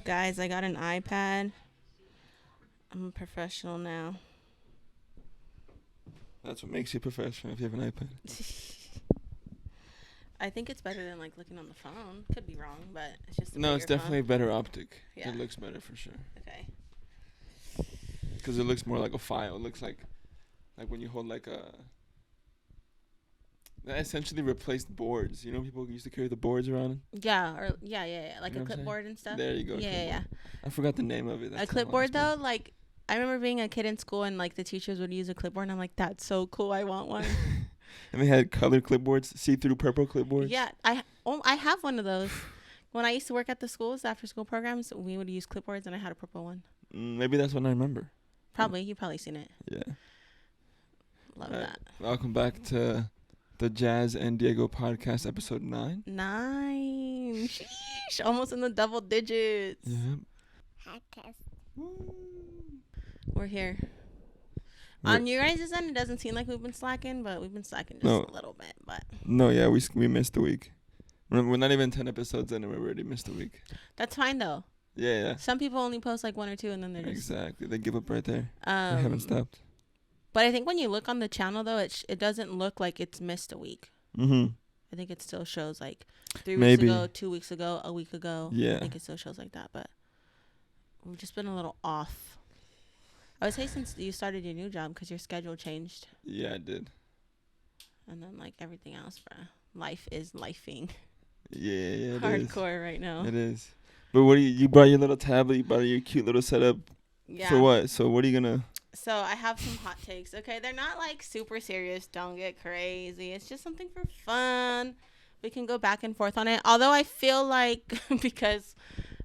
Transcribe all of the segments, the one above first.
Guys, I got an iPad. I'm a professional now. That's what makes you professional if you have an iPad. I think it's better than like looking on the phone. Could be wrong, but it's just No, it's definitely a better optic. Yeah. It looks better for sure. Okay. Because it looks more like a file. It looks like when you hold like a... That essentially replaced boards. You know, people used to carry the boards around. Yeah, like You know a what I'm clipboard and stuff. There you go. Yeah. I forgot the name of it. A clipboard though, like I remember being a kid in school and like the teachers would use a clipboard and I'm like, that's so cool. I want one. And they had colored clipboards, see-through purple clipboards. Yeah, I have one of those. When I used to work at the schools, after school programs, we would use clipboards and I had a purple one. Maybe that's what I remember. Probably. You've probably seen it. Yeah. Love that. Welcome back to the Jazz and Diego podcast, episode 9. 9. Sheesh. Almost in the double digits. Yep. We're here. On you guys' end, it doesn't seem like we've been slacking, but we've been slacking just a little bit. But no, yeah, we missed a week. We're not even 10 episodes in and we already missed a week. That's fine, though. Yeah. Some people only post like 1 or 2 and then they're just... Exactly. They give up right there. They haven't stopped. But I think when you look on the channel, though, it doesn't look like it's missed a week. Mm-hmm. I think it still shows like 3 weeks ago, 2 weeks ago, a week ago. Yeah. I think it still shows like that, but we've just been a little off. I would say since you started your new job because your schedule changed. Yeah, I did. And then like everything else, bruh. Life is lifing. Yeah, it hardcore right now. It is. But what do you brought your little tablet, you brought your cute little setup. Yeah. For what? So what are you gonna... So I have some hot takes. Okay, they're not like super serious. Don't get crazy. It's just something for fun. We can go back and forth on it. Although I feel like because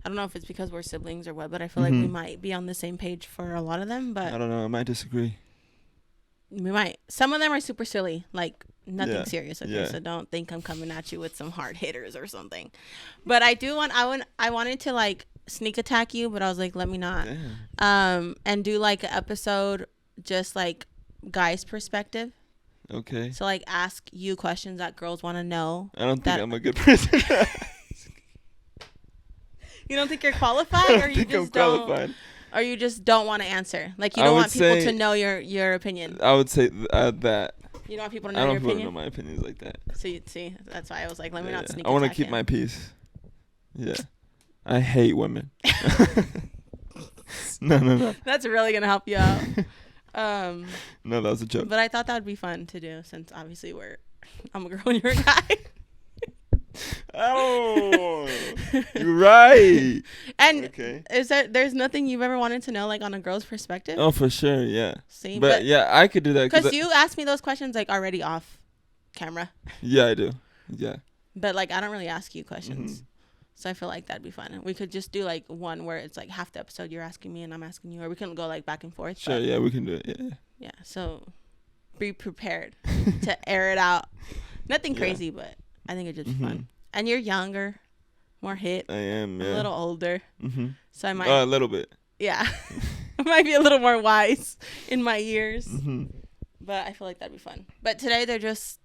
I don't know if it's because we're siblings or what, but I feel like we might be on the same page for a lot of them. But I don't know. I might disagree. We might. Some of them are super silly, like nothing serious. Okay, yeah. So don't think I'm coming at you with some hard hitters or something. But I wanted to like sneak attack you, but I was like, let me not. Damn. And do like an episode just like guys' perspective. Okay. So like ask you questions that girls want to know. I don't think I'm a good person. You don't think you're qualified, or you just don't, or you just don't want to answer? Like you don't want people to know your opinion. I would say that. You don't want people to know your opinion. I don't know my opinions like that. So you see, that's why I was like, let me not sneak. I want to keep my peace. Yeah. I hate women. No. That's really gonna help you out. No, that was a joke. But I thought that would be fun to do since obviously I'm a girl and you're a guy. Oh, you're right. And there's nothing you've ever wanted to know like on a girl's perspective? Oh, for sure, yeah. See, but yeah, I could do that because you asked me those questions like already off camera. Yeah, I do. Yeah. But like I don't really ask you questions. Mm-hmm. So I feel like that'd be fun. We could just do like one where it's like half the episode you're asking me and I'm asking you, or we can go like back and forth. Sure, yeah, we can do it. Yeah. Yeah. So be prepared to air it out. Nothing crazy, but I think it'd just be fun. And you're younger, more hip. I am, yeah. A little older. Mm-hmm. So I might. A little bit. Yeah. I might be a little more wise in my years. Mm-hmm. But I feel like that'd be fun. But today they're just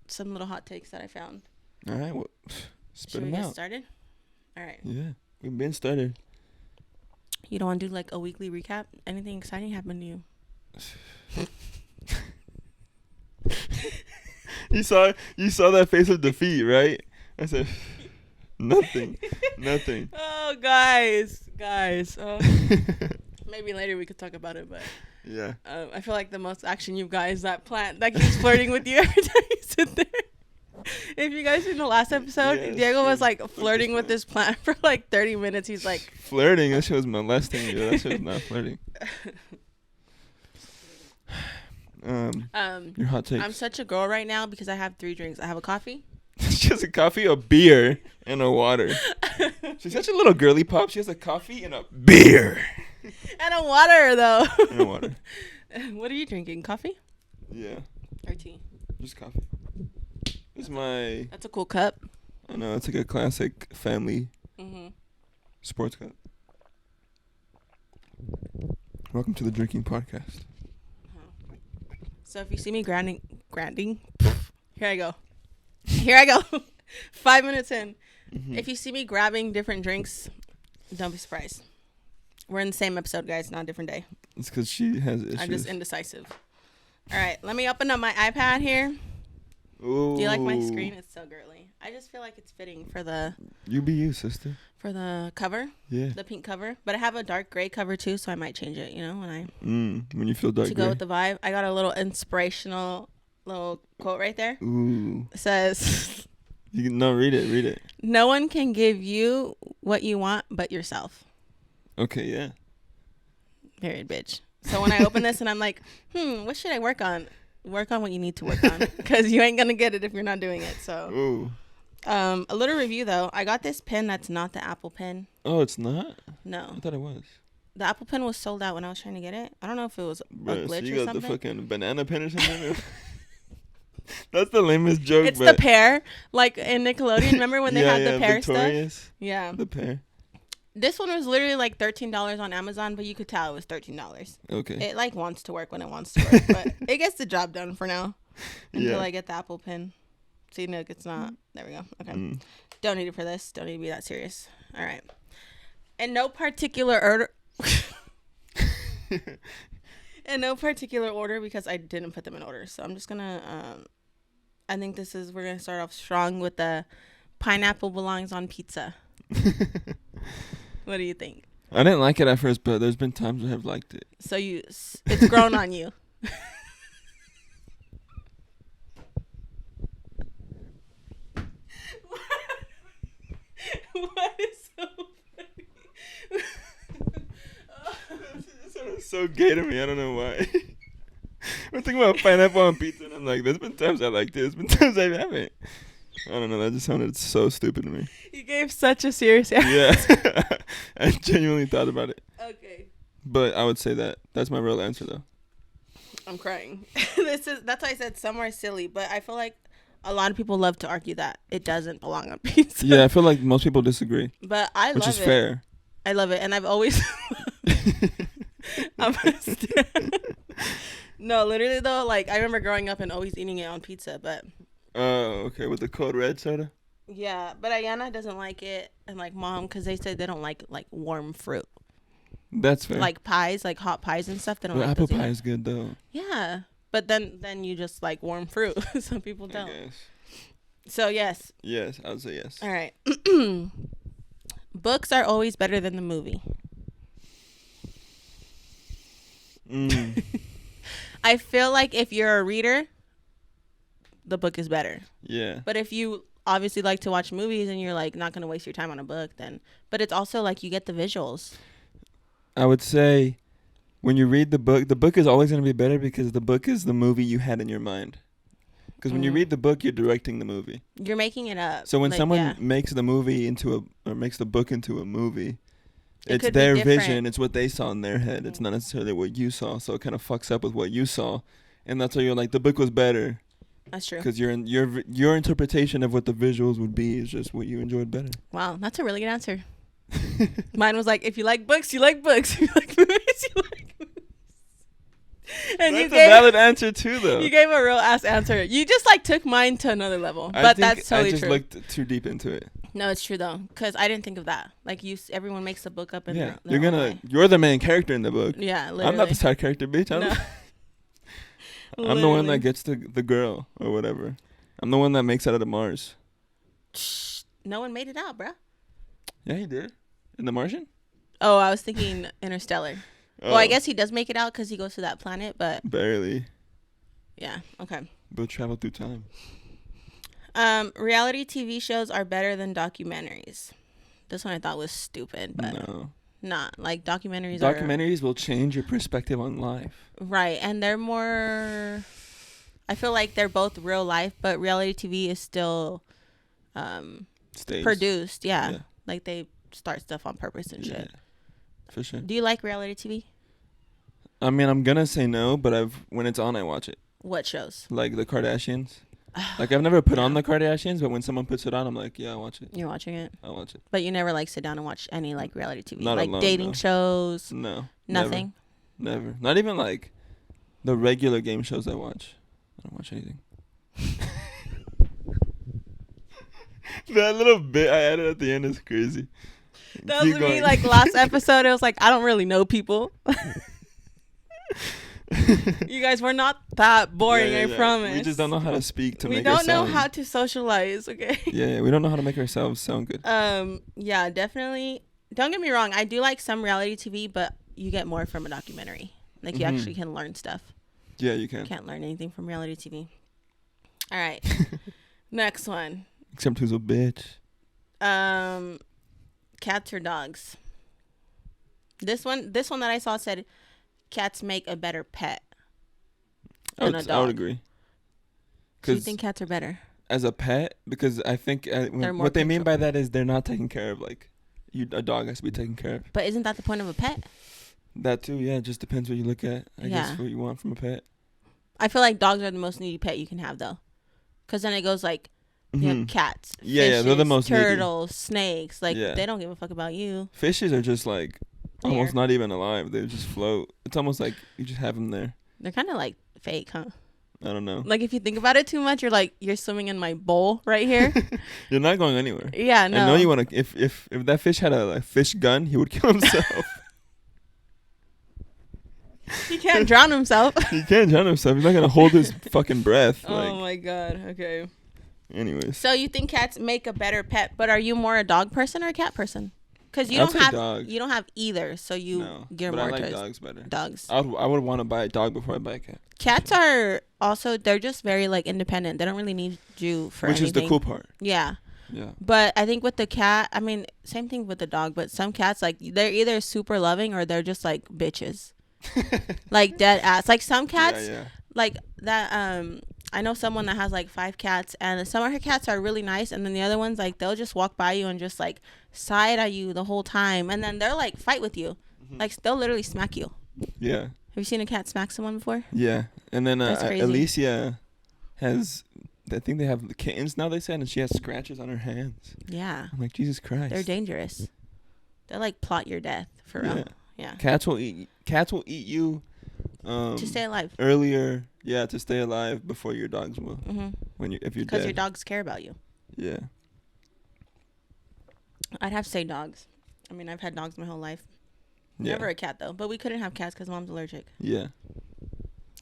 some little hot takes that I found. All right. Well, spit them out. Should we get started? All right. Yeah. We've been started. You don't want to do like a weekly recap? Anything exciting happened to you? You saw that face of defeat, right? I said, nothing. Oh, guys. Maybe later we could talk about it, but yeah. I feel like the most action you've got is that plant that keeps flirting with you every time you sit there. If you guys seen the last episode, Diego was like flirting with this plant for like 30 minutes. He's like flirting. That shit was molesting you. That shit was not flirting. Your hot takes. I'm such a girl right now because I have 3 drinks. I have a coffee. She has a coffee, a beer, and a water. She's such a little girly pop. She has a coffee and a beer. And a water, though. And a water. What are you drinking? Coffee? Yeah. Or tea? Just coffee. This is my... That's a cool cup. I know. It's like a classic family sports cup. Welcome to the drinking podcast. So if you see me grinding, here I go. 5 minutes in. Mm-hmm. If you see me grabbing different drinks, Don't be surprised. We're in the same episode, guys, not a different day. It's because she has issues. I'm just indecisive. All right, let me open up my iPad here. Ooh. Do you like my screen? It's so girly. I just feel like it's fitting for the... You be you, sister. For the cover. Yeah. The pink cover. But I have a dark gray cover, too, so I might change it, when you feel dark to gray. go with the vibe. I got a little inspirational little quote right there. Ooh. It says... Read it. No one can give you what you want but yourself. Okay, yeah. Period, bitch. So when I open this and I'm like, what should I work on? Work on what you need to work on, because you ain't gonna get it if you're not doing it. So, ooh. A little review though. I got this pen that's not the Apple pen. Oh, it's not? No. I thought it was. The Apple pen was sold out when I was trying to get it. I don't know if it was a glitch so you or got something. the fucking banana pen or something? That's the lamest joke. It's the pear, like in Nickelodeon. Remember when they had the pear Victorious, stuff? Yeah. the pear. This one was literally like $13 on Amazon, but you could tell it was $13. Okay. It like wants to work when it wants to work, but it gets the job done for now until I get the Apple pen. See, no, it's not. There we go. Okay. Don't need it for this. Don't need to be that serious. All right. In no particular order. In no particular order, because I didn't put them in order. So I'm just going to, I think we're going to start off strong with the pineapple belongs on pizza. What do you think? I didn't like it at first, but there's been times I have liked it. So it's grown on you. What is so funny? It sounded so gay to me. I don't know why. We're thinking about pineapple on pizza, and I'm like, there's been times I liked it. There's been times I haven't. I don't know. That just sounded so stupid to me. You gave such a serious answer. Yeah. I genuinely thought about it. Okay. But I would say that's my real answer, though. I'm crying. That's why I said somewhere silly, but I feel like a lot of people love to argue that it doesn't belong on pizza. Yeah, I feel like most people disagree. But I love it. Which is fair. I love it, and I've always... No, literally, though, like, I remember growing up and always eating it on pizza, but... Oh, okay, with the Code Red soda? Yeah, but Ayana doesn't like it, and, like, Mom, because they said they don't like warm fruit. That's fair. Like pies, like hot pies and stuff. They don't but like apple those pie either. is good, though. Yeah, but then you just like warm fruit. Some people don't. I guess. So, yes. Yes, I would say yes. All right. Books are always better than the movie. I feel like if you're a reader, the book is better. Yeah. But if you obviously like to watch movies and you're like not going to waste your time on a book, then... But it's also like you get the visuals. I would say when you read the book is always going to be better because the book is the movie you had in your mind. Because when you read the book, you're directing the movie. You're making it up. So when someone makes the movie or makes the book into a movie, it's their vision. It's what they saw in their head. It's not necessarily what you saw. So it kind of fucks up with what you saw. And that's why you're like, the book was better. That's true. Because your interpretation of what the visuals would be is just what you enjoyed better. Wow, that's a really good answer. Mine was like, if you like books, you like books. If you like movies, you like movies. And that's a valid answer too, though. You gave a real ass answer. You just like took mine to another level. But that's totally true. I just looked too deep into it. No, it's true though, because I didn't think of that. Like everyone makes the book up in their you're the main character in the book. Yeah, literally. I'm not the side character, bitch. I'm the one that gets the girl or whatever. I'm the one that makes it out of Mars. No one made it out, bruh. Yeah, he did. In The Martian? Oh, I was thinking Interstellar. Oh. Well, I guess he does make it out because he goes to that planet, but... Barely. Yeah, okay. But travel through time. Reality TV shows are better than documentaries. This one I thought was stupid, but... No. Not. Like, documentaries will change your perspective on life. Right, and they're more... I feel like they're both real life, but reality TV is still produced. Yeah. Like, they start stuff on purpose and shit. For sure. Do you like reality TV? I mean, I'm gonna say no, but when it's on, I watch it. What shows? Like the Kardashians. Like, I've never put on the Kardashians, but when someone puts it on, I'm like, yeah, I'll watch it. You're watching it? I'll watch it. But you never, like, sit down and watch any, like, reality TV? Not like, alone, dating no. shows? No. Nothing? Never. Not even, like, the regular game shows I watch. I don't watch anything. That little bit I added at the end is crazy. That was me, like, last episode. It was like, I don't really know people. You guys, we're not that boring, I promise. We just don't know how to speak to make ourselves. We don't know how to socialize, okay? Yeah, we don't know how to make ourselves sound good. Yeah, definitely. Don't get me wrong. I do like some reality TV, but you get more from a documentary. Like, you actually can learn stuff. Yeah, you can. You can't learn anything from reality TV. All right. Next one. Except who's a bitch. Cats or dogs? This one that I saw said cats make a better pet than a dog. I would agree. Do you think cats are better? As a pet? Because I think what they mean by that is they're not taken care of. Like, a dog has to be taken care of. But isn't that the point of a pet? That too, yeah. It just depends what you look at. I guess what you want from a pet. I feel like dogs are the most needy pet you can have, though. Because then it goes like, you have cats, fishes, they're the most turtles, needy. Snakes. Like, they don't give a fuck about you. Fishes are just like almost not even alive. They just float. It's almost like you just have them there. They're kind of like fake, huh? I don't know. Like, if you think about it too much, you're like, you're swimming in my bowl right here. You're not going anywhere. Yeah, no. I know you want to. If that fish had a fish gun, he would kill himself. He can't drown himself. He can't drown himself. He's not gonna hold his fucking breath. Oh my god. Okay. Anyways. So you think cats make a better pet, but are you more a dog person or a cat person? Because you don't have either, so you gear more towards dogs better. Dogs. I would want to buy a dog before I buy a cat. Cats are also, they're just very like independent. They don't really need you for anything. Which is the cool part. Yeah. Yeah. But I think with the cat, I mean, same thing with the dog, but some cats, like, they're either super loving or they're just like bitches. Like dead ass. Like some cats, like that, I know someone that has like 5 cats, and some of her cats are really nice, and then the other ones, like, they'll just walk by you and just like side at you the whole time, and then they'll like fight with you. Like, they'll literally smack you. Yeah. Have you seen a cat smack someone before? Yeah. And then Alicia has, I think they have the kittens now, they said, and she has scratches on her hands. Yeah. I'm like, Jesus Christ. They're dangerous. They'll like plot your death for real. Yeah. Cats will eat you. To stay alive. Earlier, to stay alive before your dogs will. Mm-hmm. If you're dead. Because your dogs care about you. Yeah. I'd have to say dogs. I mean, I've had dogs my whole life. Yeah. Never a cat though, but we couldn't have cats because Mom's allergic. Yeah.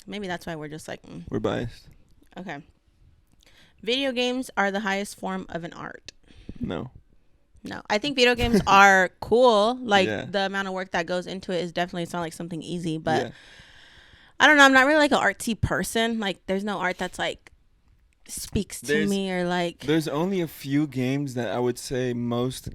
Maybe that's why we're just like. We're biased. Okay. Video games are the highest form of an art. No, I think video games are cool. Like, the amount of work that goes into it is definitely, it's not like something easy, but I don't know. I'm not really like an artsy person. Like, there's no art that's like speaks to me or like. There's only a few games that I would say most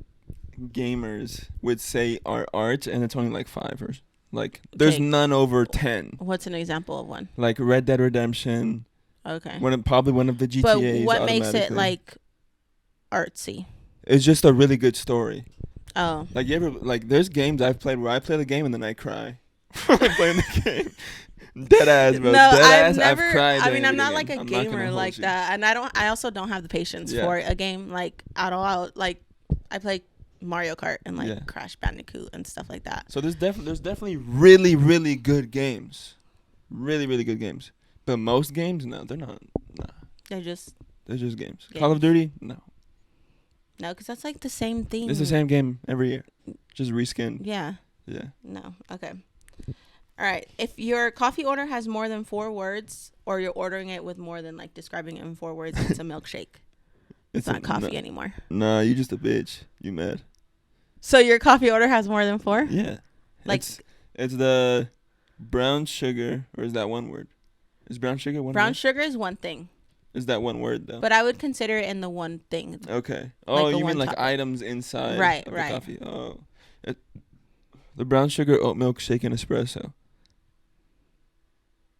gamers would say are art, and it's only like 5 or like. There's none over 10. What's an example of one? Like Red Dead Redemption. Okay. Probably one of the GTAs. But what makes it like artsy? It's just a really good story. Oh. Like, you ever, like, there's games I've played where I play the game and then I cry. I'm playing the game. Dead ass, bro. No, I've cried. I mean, I'm not like a gamer like that. And I also don't have the patience for a game like at all. Like, I play Mario Kart and like Crash Bandicoot and stuff like that. So there's definitely really, really good games. Really, really good games. But most games, no, they're not. Nah. They're just games. Call of Duty, no. No, because that's like the same thing. It's the same game every year, just reskinned. Yeah. Yeah. No. Okay. All right. If your coffee order has more than 4 words, or you're ordering it with more than like describing it in 4 words, it's a milkshake. It's not coffee anymore. Nah, you just a bitch. You mad? So your coffee order has more than 4? Yeah. Like, it's the brown sugar, or is that one word? Is brown sugar one word? Brown sugar is one thing. Is that one word though? But I would consider it in the one thing. Okay. Oh, like you mean like items inside of the coffee? Oh, the brown sugar oat milk shaken espresso.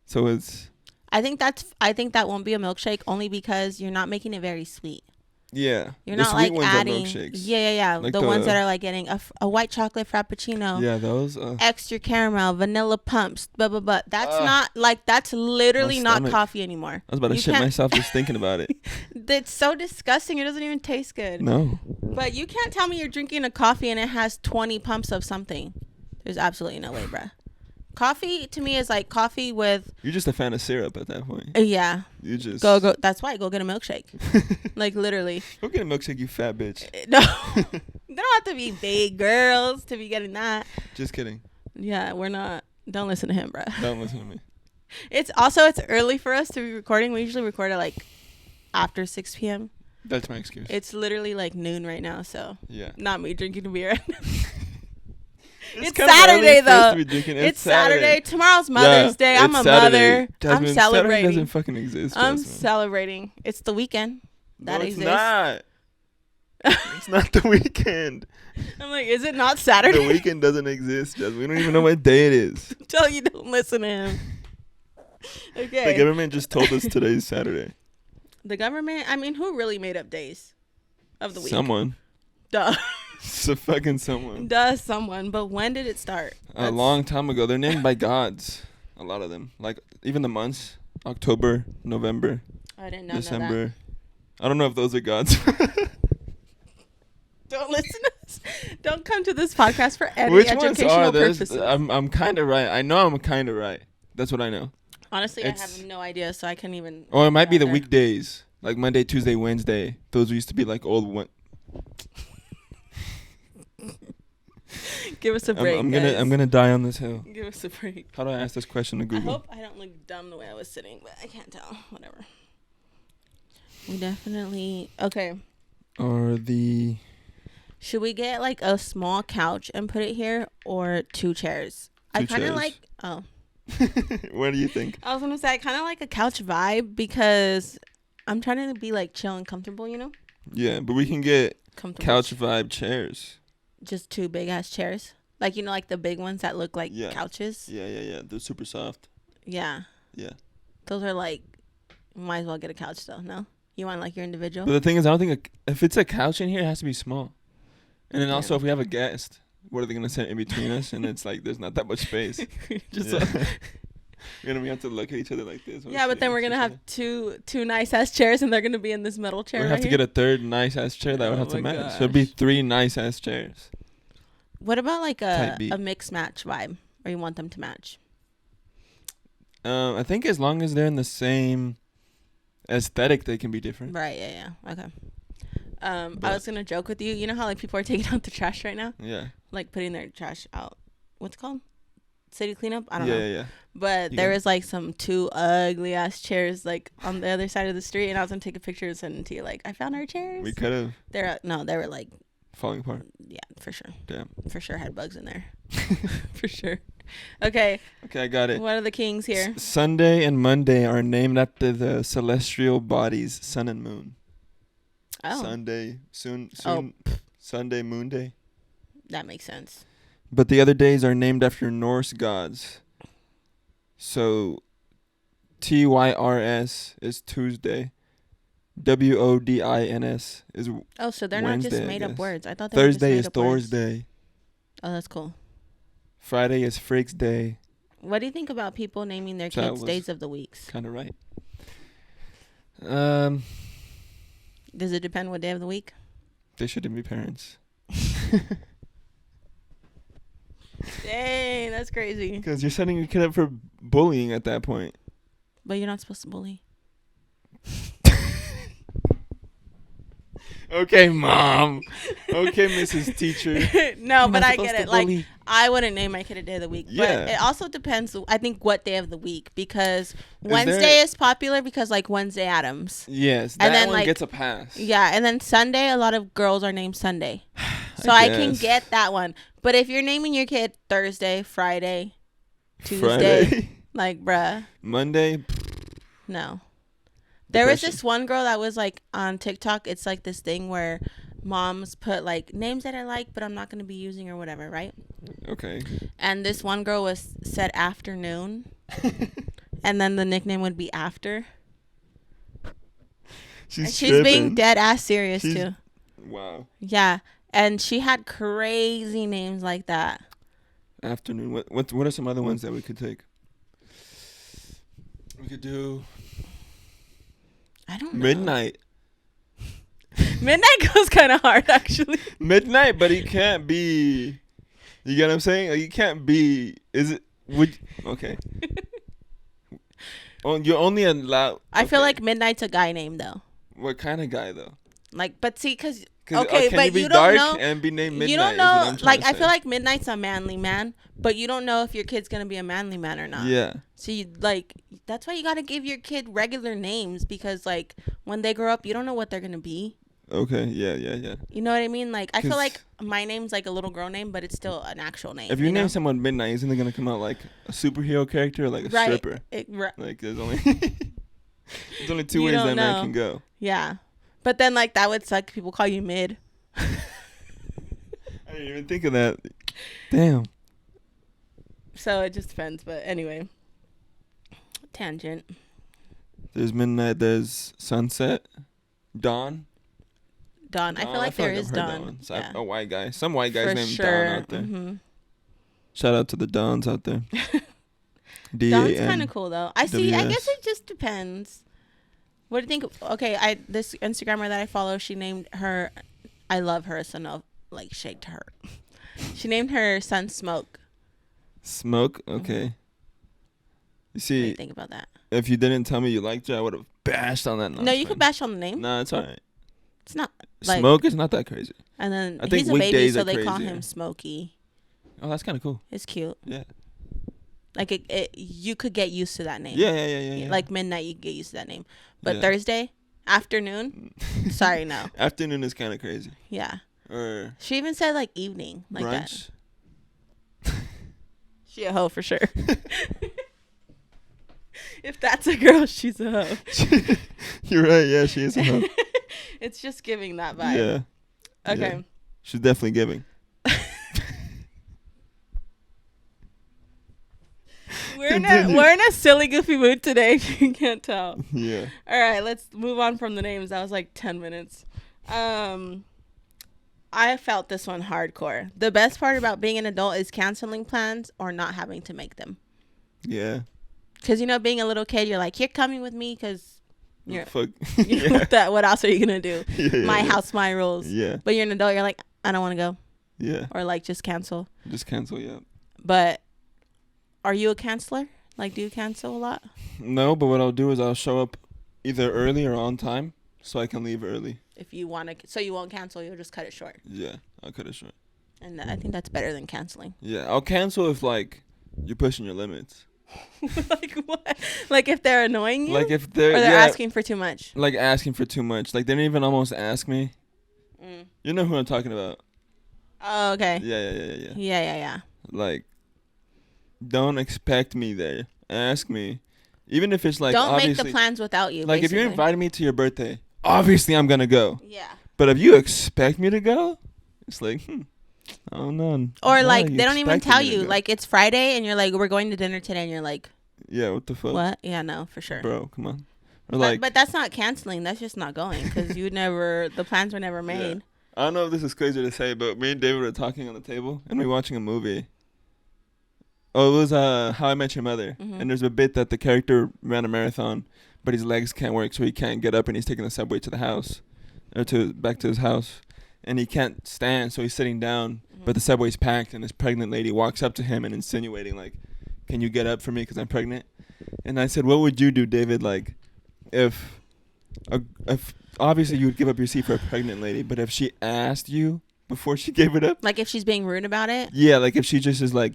So it's. I think that won't be a milkshake only because you're not making it very sweet. Yeah. You're not like adding. Milkshakes. Yeah. Like the ones that are like getting a white chocolate frappuccino. Yeah, those. Extra caramel, vanilla pumps, blah blah blah. That's not like that's literally not coffee anymore. I was about to shit myself just thinking about it. It's so disgusting. It doesn't even taste good. No. But you can't tell me you're drinking a coffee and it has 20 pumps of something. There's absolutely no way, bruh. Coffee to me is like coffee with. You're just a fan of syrup at that point. Yeah. You just go. That's why go get a milkshake. Like literally. Go get a milkshake, you fat bitch. No, don't have to be big girls to be getting that. Just kidding. Yeah, we're not. Don't listen to him, bro. Don't listen to me. It's early for us to be recording. We usually record at like after 6 p.m. That's my excuse. It's literally like noon right now, so yeah. Not me drinking a beer. It's Saturday though. It's Saturday. Tomorrow's Mother's Day. I'm a Saturday. mother. Jasmine, I'm celebrating. Saturday doesn't fucking exist. I'm Jasmine. celebrating. It's the weekend. That it's exists. Not. It's not the weekend. I'm like, is it not Saturday? The weekend doesn't exist, Jasmine. We don't even know what day it is. Tell you don't listen to him. Okay. The government just told us today's Saturday. The government? I mean, who really made up days of the week? Someone. Duh. It's a fucking someone. Duh, someone. But when did it start? A long time ago. They're named by gods. A lot of them. Like, even the months. October, November. I didn't know December. that. I don't know if those are gods. Don't listen to us. Don't come to this podcast for any Which educational ones are purposes. I'm kind of right. I know I'm kind of right. That's what I know. Honestly, I have no idea, so I can't even. Oh, it might be the weekdays. Like Monday, Tuesday, Wednesday. Those used to be like old one. Give us a break. I'm gonna die on this hill. Give us a break. How do I ask this question to Google? I hope I don't look dumb the way I was sitting, but I can't tell. Whatever. We definitely okay. Should we get like a small couch and put it here, or 2 chairs? I kind of like. Oh. What do you think? I was gonna say I kind of like a couch vibe because I'm trying to be like chill and comfortable, you know. Yeah, but we can get couch vibe chairs. Just 2 big ass chairs, like like the big ones that look like couches. Yeah. They're super soft. Yeah. Yeah. Those are like, might as well get a couch though. No, you want like your individual. But the thing is, I don't think if it's a couch in here, it has to be small. And then also, if we have a guest, what are they gonna sit in between us? And it's like there's not that much space. We're gonna have to look at each other like this. Yeah, but then we're gonna have two nice ass chairs, and they're gonna be in this metal chair. We have to get a third nice ass chair that would have to match. So it'd be 3 nice ass chairs. What about like a mix match vibe, or you want them to match? I think as long as they're in the same aesthetic, they can be different. Right. Yeah. Okay. I was gonna joke with you. You know how like people are taking out the trash right now? Yeah. Like putting their trash out. What's it called? City cleanup? I don't know. Yeah. But there was like some 2 ugly ass chairs like on the other side of the street, and I was gonna take a picture and send it to you. Like, I found our chairs. We could have. They were like falling apart. Yeah, for sure. Damn. For sure had bugs in there. For sure. Okay, I got it. What are the kings here? Sunday and Monday are named after the celestial bodies, sun and moon. Oh. Sunday, Sunday, Moon Day. That makes sense. But the other days are named after Norse gods. So, TYRS is Tuesday. WODINS is Oh, so they're Wednesday, not just made up words. I thought they Thursday were is just made up words. Thursday. Oh, that's cool. Friday is Frick's Day. What do you think about people naming their kids days of the weeks? Kind of right. Does it depend what day of the week? They shouldn't be parents. Dang, that's crazy. Because you're setting your kid up for bullying at that point. But you're not supposed to bully. Okay, Mom. Okay, Mrs. Teacher. No, but I get it. Like, I wouldn't name my kid a day of the week. Yeah. But it also depends, I think, what day of the week. Because Wednesday is popular because, like, Wednesday Addams. Yes, that and then, one like, gets a pass. Yeah, and then Sunday, a lot of girls are named Sunday. So I can get that one. But if you're naming your kid Thursday, Friday, Tuesday, like, bruh. Monday? No. There was this one girl that was like on TikTok. It's like this thing where moms put like names that I like, but I'm not going to be using or whatever, right? Okay. And this one girl said afternoon, and then the nickname would be After. She's being dead ass serious too. Wow. Yeah, and she had crazy names like that. Afternoon. What are some other ones that we could take? We could do. I don't know. Midnight. Midnight goes kind of hard, actually. Midnight, but he can't be. You get what I'm saying? Like, you can't be. Is it? Okay. Oh, you're only allowed. I feel like Midnight's a guy name, though. What kind of guy, though? Like, but see, because Can but you you be dark don't know. and be named Midnight? You don't is what know. I'm trying Like, to I say. feel like Midnight's a manly man, but you don't know if your kid's gonna be a manly man or not. Yeah. So you like that's why you gotta give your kid regular names, because like when they grow up, you don't know what they're gonna be. Okay. Yeah. You know what I mean? Like, I feel like my name's like a little girl name, but it's still an actual name. If you name someone Midnight, isn't it gonna come out like a superhero character or like a stripper? Like there's only there's only two ways that man can go. Yeah, but then like that would suck. People call you Mid. I didn't even think of that. Damn. So it just depends. But anyway, tangent. There's Midnight. There's Sunset. Dawn. I feel like there is Dawn. Yeah. A white guy. Some white guy's named Dawn out there. Mm-hmm. Shout out to the Dons out there. Dawn's kind of cool though. I see. I guess it just depends. What do you think? Okay, this Instagrammer that I follow, she named her. I love her, so no, like shake to her. She named her son Smoke. Smoke. Okay. Mm-hmm. You see. What do you think about that? If you didn't tell me you liked her, I would have bashed on that. No, you could bash on the name. No, it's alright. It's not like, Smoke is not that crazy. And then he's a baby, so they call him Smokey. Oh, that's kind of cool. It's cute. Yeah. Like you could get used to that name. Yeah. Like Midnight, you could get used to that name. But Thursday afternoon, sorry, no. Afternoon is kind of crazy. Yeah. Or she even said like evening, like brunch. That. She a hoe for sure. If that's a girl, she's a hoe. You're right. Yeah, she is a hoe. It's just giving that vibe. Yeah. Okay. Yeah. She's definitely giving. We're in a silly, goofy mood today, if you can't tell. Yeah. All right, let's move on from the names. That was like 10 minutes. I felt this one hardcore. The best part about being an adult is canceling plans or not having to make them. Yeah. Because, being a little kid, you're like, you're coming with me because you're... Fuck. What else are you going to do? My house, my rules. Yeah. But you're an adult, you're like, I don't want to go. Yeah. Or like, just cancel. Yeah. But are you a canceler? Like, do you cancel a lot? No, but what I'll do is I'll show up either early or on time so I can leave early. If you want to... So you won't cancel, you'll just cut it short. Yeah, I'll cut it short. And I think that's better than canceling. Yeah, I'll cancel if, like, you're pushing your limits. Like what? Like if they're annoying you? Like if they're... Or they're asking for too much? Like asking for too much. Like they didn't even almost ask me. You know who I'm talking about. Oh, okay. Yeah. Yeah. Like, don't expect me there. Ask me. Even if it's like, don't make the plans without you, like, basically. if you invited me to your birthday, obviously I'm going to go. Yeah. But if you expect me to go, it's like, I don't know. Or like, they don't even tell you. Like, it's Friday and you're like, we're going to dinner today. And you're like. Yeah, what the fuck? What? Yeah, no, for sure. Bro, come on. Or like, but that's not canceling. That's just not going because the plans were never made. Yeah. I don't know if this is crazy to say, but me and David were talking on the table and we were watching a movie. Oh, it was How I Met Your Mother. Mm-hmm. And there's a bit that the character ran a marathon, but his legs can't work, so he can't get up, and he's taking the subway to the house, or back to his house. And he can't stand, so he's sitting down, but the subway's packed, and this pregnant lady walks up to him and insinuating, like, can you get up for me because I'm pregnant? And I said, what would you do, David, like, if obviously you would give up your seat for a pregnant lady, but if she asked you before she gave it up? Like if she's being rude about it? Yeah, like if she just is like,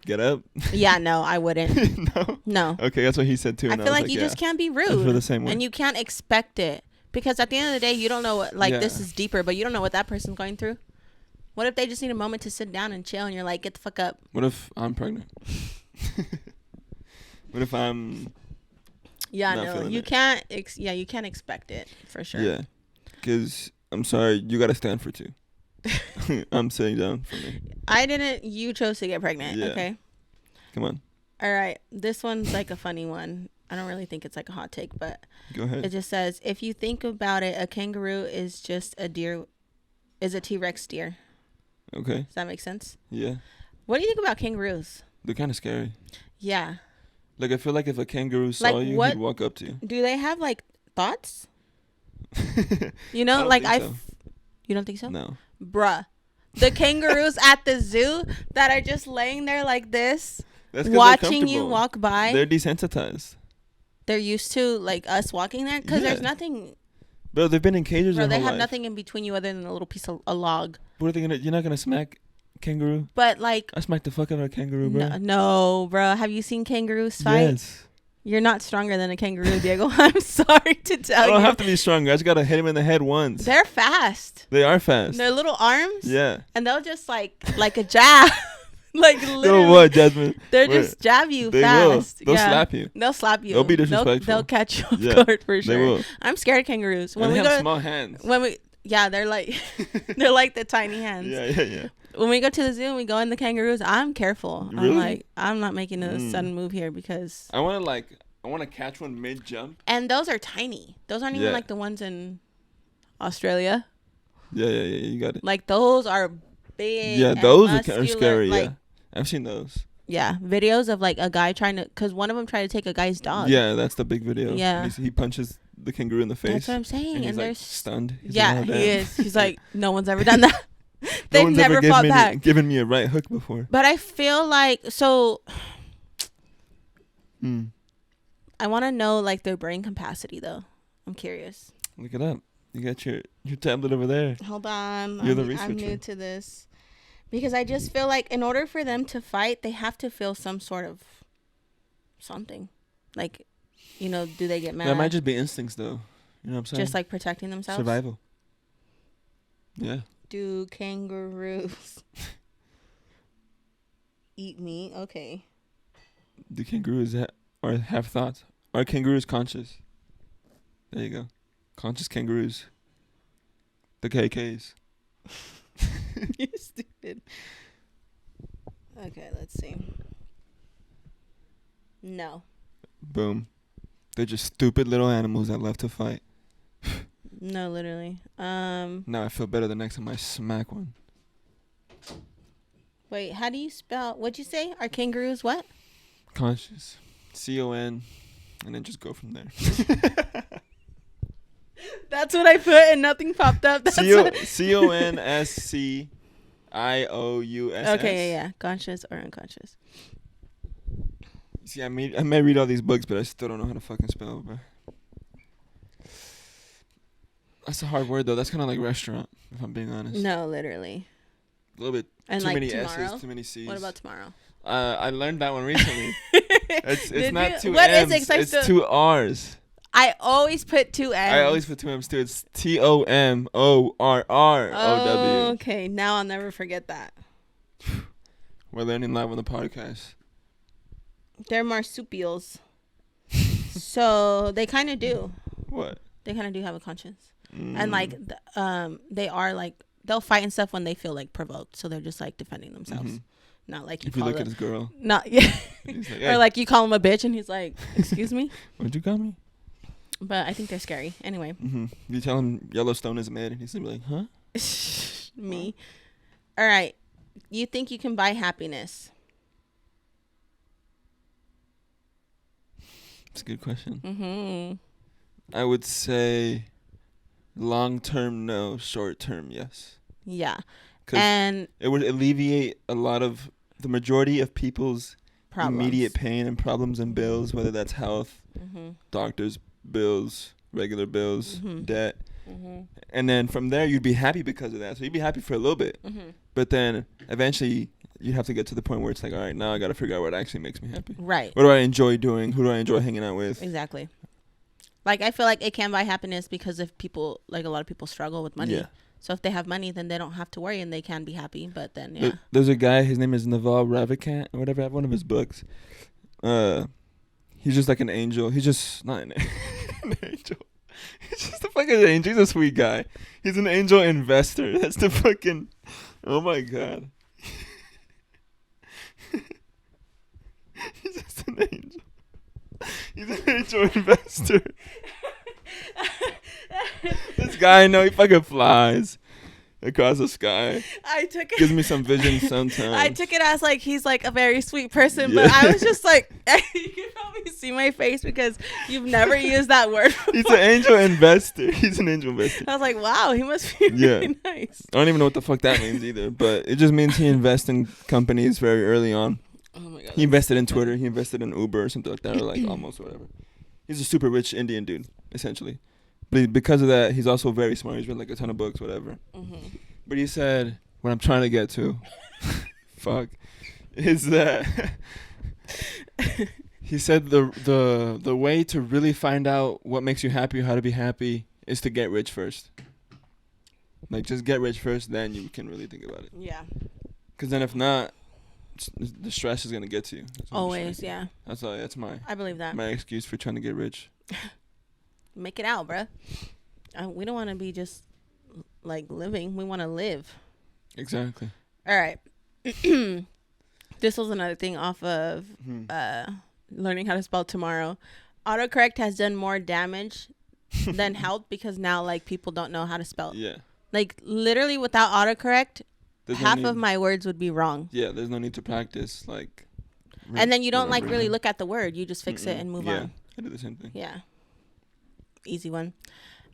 get up. Yeah, no, I wouldn't. No. Okay, that's what he said too. I feel like you just can't be rude. I feel the same way. And you can't expect it because at the end of the day, you don't know what. Like this is deeper, but you don't know what that person's going through. What if they just need a moment to sit down and chill, and you're like, get the fuck up? What if I'm pregnant? What if I'm? Yeah, no, you can't. You can't expect it for sure. Yeah, because I'm sorry, you got to stand for two. I'm sitting down for me. I didn't. You chose to get pregnant. Yeah. Okay. Come on. All right. This one's like a funny one. I don't really think it's like a hot take, but go ahead. It just says, if you think about it, a kangaroo is just a deer, is a T-Rex deer. Okay. Does that make sense? Yeah. What do you think about kangaroos? They're kind of scary. Yeah. Like I feel like if a kangaroo saw you, he'd walk up to you. Do they have like thoughts? You know, like you don't think so? No. Bruh. The kangaroos at the zoo that are just laying there like this, watching you walk by. They're desensitized. They're used to like us walking there because there's nothing. Bro, they've been in cages Bro, their they whole have life. nothing in between you other than a little piece of a log. What are they gonna? You're not gonna smack kangaroo? But like, I smacked the fuck out of a kangaroo, bro. no, bro. Have you seen kangaroos fight? Yes. You're not stronger than a kangaroo, Diego. I'm sorry to tell you. I don't have to be stronger. I just gotta hit him in the head once. They're fast. They are fast. Their little arms. Yeah. And they'll just like a jab. Like literally. No, what, Jasmine? They'll just jab you they fast. Will. They'll slap you. They'll slap you. They'll be disrespectful. They'll catch you off guard for sure. They will. I'm scared of kangaroos. When they have small hands. They're like they're like the tiny hands. Yeah. When we go to the zoo and we go in the kangaroos, I'm careful. Really? I'm like, I'm not making a sudden move here because I want to catch one mid jump. And those are tiny. Those aren't even like the ones in Australia. Yeah. You got it. Like those are big. Yeah, those are scary. Like, yeah, I've seen those. Yeah, videos of like a guy because one of them tried to take a guy's dog. Yeah, that's the big video. Yeah, he punches the kangaroo in the face. That's what I'm saying. And they're like stunned. He is. He's like, no one's ever done that. They've no never fought back. Given me a right hook before. But I feel like I want to know like their brain capacity though. I'm curious. Look it up. You got your tablet over there. Hold on. You're the researcher. I'm new to this. Because I just feel like in order for them to fight, they have to feel some sort of something. Like, do they get mad? That might just be instincts though. You know what I'm saying? Just like protecting themselves? Survival. Yeah. Do kangaroos eat meat? Okay. Do kangaroos have thoughts? Are kangaroos conscious? There you go. Conscious kangaroos. The KKs. You're stupid. Okay, let's see. No. Boom. They're just stupid little animals that love to fight. No, literally. Now I feel better the next time I smack one. Wait, how do you spell? What'd you say? Are kangaroos what? Conscious. CON. And then just go from there. That's what I put and nothing popped up. CONSCIOUS. Okay, yeah. Conscious or unconscious. See, I may read all these books, but I still don't know how to fucking spell, bro. That's a hard word, though. That's kind of like restaurant, if I'm being honest. No, literally. A little bit. And too like many tomorrow? S's, too many C's. What about tomorrow? I learned that one recently. It's not two what M's. Is it? It's two R's. I always put two M's. I always put two M's too. It's TOMORROW. Okay, now I'll never forget that. We're learning live on the podcast. They're marsupials. So they kind of do. What? They kind of do have a conscience. And like they are like they'll fight and stuff when they feel like provoked. So they're just like defending themselves. Mm-hmm. Not like if you look at his girl. Not yeah. Like, hey. Or like you call him a bitch and he's like, "Excuse me." What'd you call me? But I think they're scary. Anyway. Mm-hmm. You tell him Yellowstone is mid, and he's gonna be like, "Huh?" Me. All right. You think you can buy happiness? That's a good question. Mm-hmm. I would say long term no, short term yes. Yeah. And it would alleviate a lot of the majority of people's problems. Immediate pain and problems and bills, whether that's health, doctors' bills, regular bills, debt. And then from there, you'd be happy because of that. So you'd be happy for a little bit. But then eventually you'd have to get to the point where it's like, all right, now I got to figure out what actually makes me happy. Right. What do I enjoy doing? Who do I enjoy hanging out with? Exactly. Like, I feel like it can buy happiness because if people, like a lot of people struggle with money. Yeah. So if they have money, then they don't have to worry and they can be happy. But then, yeah. There's a guy, his name is Naval Ravikant or whatever. I have one of his books. He's just like an angel. He's just not an angel. He's just a fucking angel. He's a sweet guy. He's an angel investor. That's the fucking... Oh, my God. He's just an angel. He's an angel investor. This guy, he fucking flies across the sky. I took it. Gives me some vision sometimes. I took it as like he's like a very sweet person, but I was just like, you can probably see my face because you've never used that word before. He's an angel investor. He's an angel investor. I was like, wow, he must be really nice. I don't even know what the fuck that means either, but it just means he invests in companies very early on. Oh my God. He invested in Twitter. He invested in Uber or something like that, or like almost whatever. He's a super rich Indian dude, essentially. But because of that, he's also very smart. He's read like a ton of books, whatever. Mm-hmm. But he said, what I'm trying to get to, fuck, is that he said the way to really find out what makes you happy or how to be happy is to get rich first. Like, just get rich first, then you can really think about it. Yeah. Because then if not, the stress is going to get to you. Always, yeah. That's my... I believe that. My excuse for trying to get rich. Make it out, bruh. We don't want to be just, like, living. We want to live. Exactly. All right. This was another thing off of learning how to spell tomorrow. Autocorrect has done more damage than help because now, like, people don't know how to spell. Yeah. Like, literally without autocorrect, half of my words would be wrong. Yeah, there's no need to practice, like... And then you don't, like, really look at the word. You just fix it and move on. Yeah, I do the same thing. Yeah. Easy one.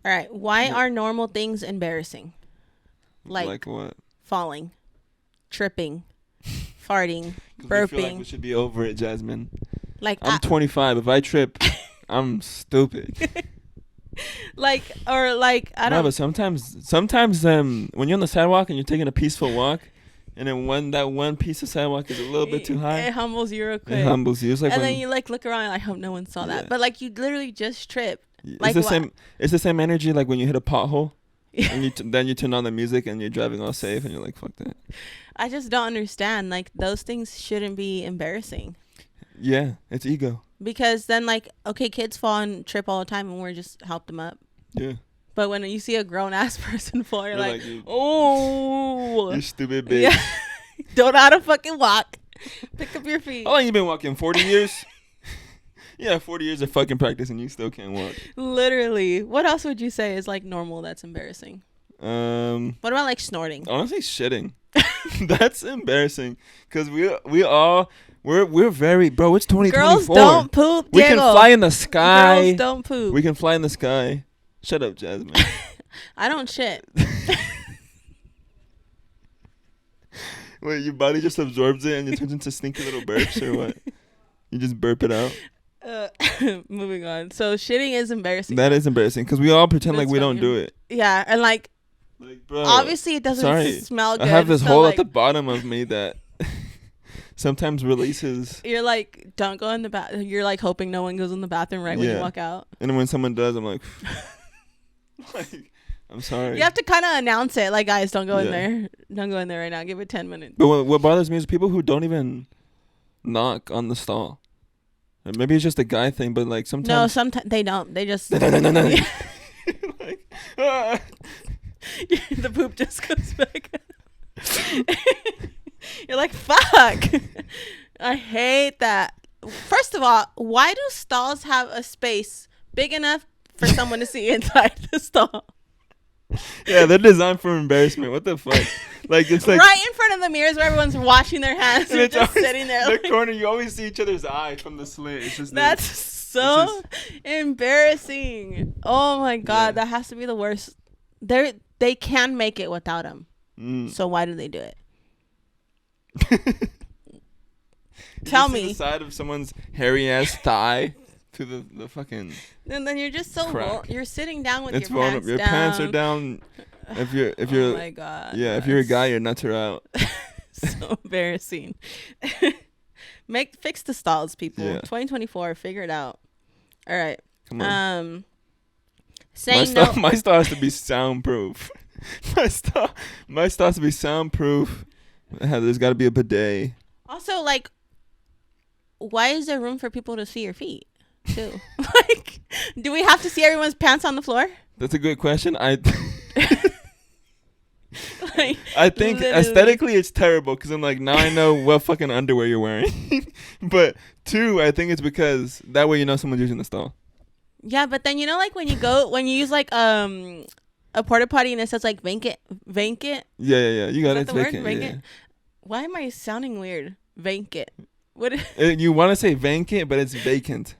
All right. Why are normal things embarrassing? Like what? Falling, tripping, farting, burping. We feel like we should be over it, Jasmine. Like, I'm 25. If I trip, I'm stupid. I don't know. But sometimes when you're on the sidewalk and you're taking a peaceful walk, and then that one piece of sidewalk is a little bit too high, it humbles you real quick. It humbles you. It's like, and then you like look around and I hope no one saw that. But like you literally just tripped. It's the same. It's the same energy like when you hit a pothole, and then you turn on the music and you're driving all safe and you're like, fuck that. I just don't understand. Like, those things shouldn't be embarrassing. Yeah, it's ego. Because then, like, okay, kids fall and trip all the time and we're just help them up. Yeah. But when you see a grown-ass person fall, you're like, oh. You stupid bitch. Yeah. Don't know how to fucking walk. Pick up your feet. How long you been walking? 40 years? Yeah, 40 years of fucking practice and you still can't walk. Literally. What else would you say is, like, normal that's embarrassing? What about, like, snorting? Honestly, shitting. That's embarrassing. Because we're very... Bro, it's 2024. Girls don't poop, We can fly in the sky. Girls don't poop. We can fly in the sky. Shut up, Jasmine. I don't shit. Wait, your body just absorbs it and it turns into stinky little burps or what? You just burp it out? Moving on. So shitting is embarrassing. That is embarrassing because we all pretend like we don't do it. Yeah, and like bro, obviously it doesn't smell good. I have this hole at the bottom of me that sometimes releases. You're like, don't go in the bath. You're like hoping no one goes in the bathroom when you walk out. And when someone does, I'm like, I'm sorry. You have to kind of announce it, like, guys, don't go in there. Don't go in there right now. Give it 10 minutes. But what bothers me is people who don't even knock on the stall. Or maybe it's just a guy thing, but like sometimes. No, sometimes they don't. They just. No. Like, the poop just goes back. You're like, fuck. I hate that. First of all, why do stalls have a space big enough for someone to see inside the stall? Yeah, they're designed for embarrassment. What the fuck? Like, it's like right in front of the mirrors where everyone's washing their hands and it's just sitting there. The corner, you always see each other's eyes from the slit. It's just that's so embarrassing. Oh my god, that has to be the worst. They can make it without them. So why do they do it? Tell me. The side of someone's hairy ass thigh to the fucking. And then you're just so you're sitting down with your pants down. Your pants are down. If you're oh my god. Yeah, if you're a guy, your nuts are out. So embarrassing. Fix the stalls, people. Yeah. 2024, figure it out. All right. Come on. Saying my stall has to be soundproof. my stall has to be soundproof. There's got to be a bidet. Also, like, why is there room for people to see your feet too? Like, do we have to see everyone's pants on the floor? That's a good question. Like, I think literally. Aesthetically it's terrible because I'm like, now I know what fucking underwear you're wearing. But two, I think it's because that way you know someone's using the stall. Yeah, but then you know, like when you use like a porta potty and it says like vacant. Yeah. You got it. It's vacant. Yeah. Why am I sounding weird? Vacant. What? You want to say vacant, but it's vacant.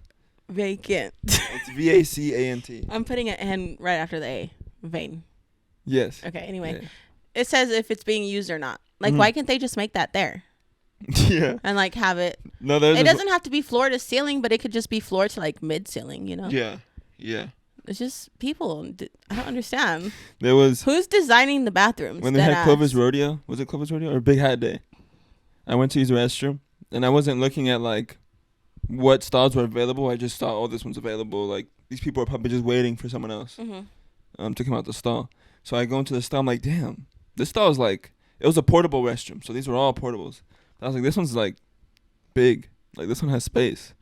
Vacant. It's VACANT. I'm putting an N right after the A. Vain. Yes. Okay. Anyway, it says if it's being used or not. Like, why can't they just make that there? Yeah. And like have it. No, it doesn't have to be floor to ceiling, but it could just be floor to like mid ceiling. You know. Yeah. It's just people. I don't understand. There was who's designing the bathrooms when they had Clovis Rodeo. Was it Clovis Rodeo or Big Hat Day? I went to use the restroom and I wasn't looking at like what stalls were available. I just thought, oh, this one's available. Like these people are probably just waiting for someone else to come out the stall. So I go into the stall. I'm like, damn, this stall is like, it was a portable restroom. So these were all portables. I was like, this one's like big. Like this one has space.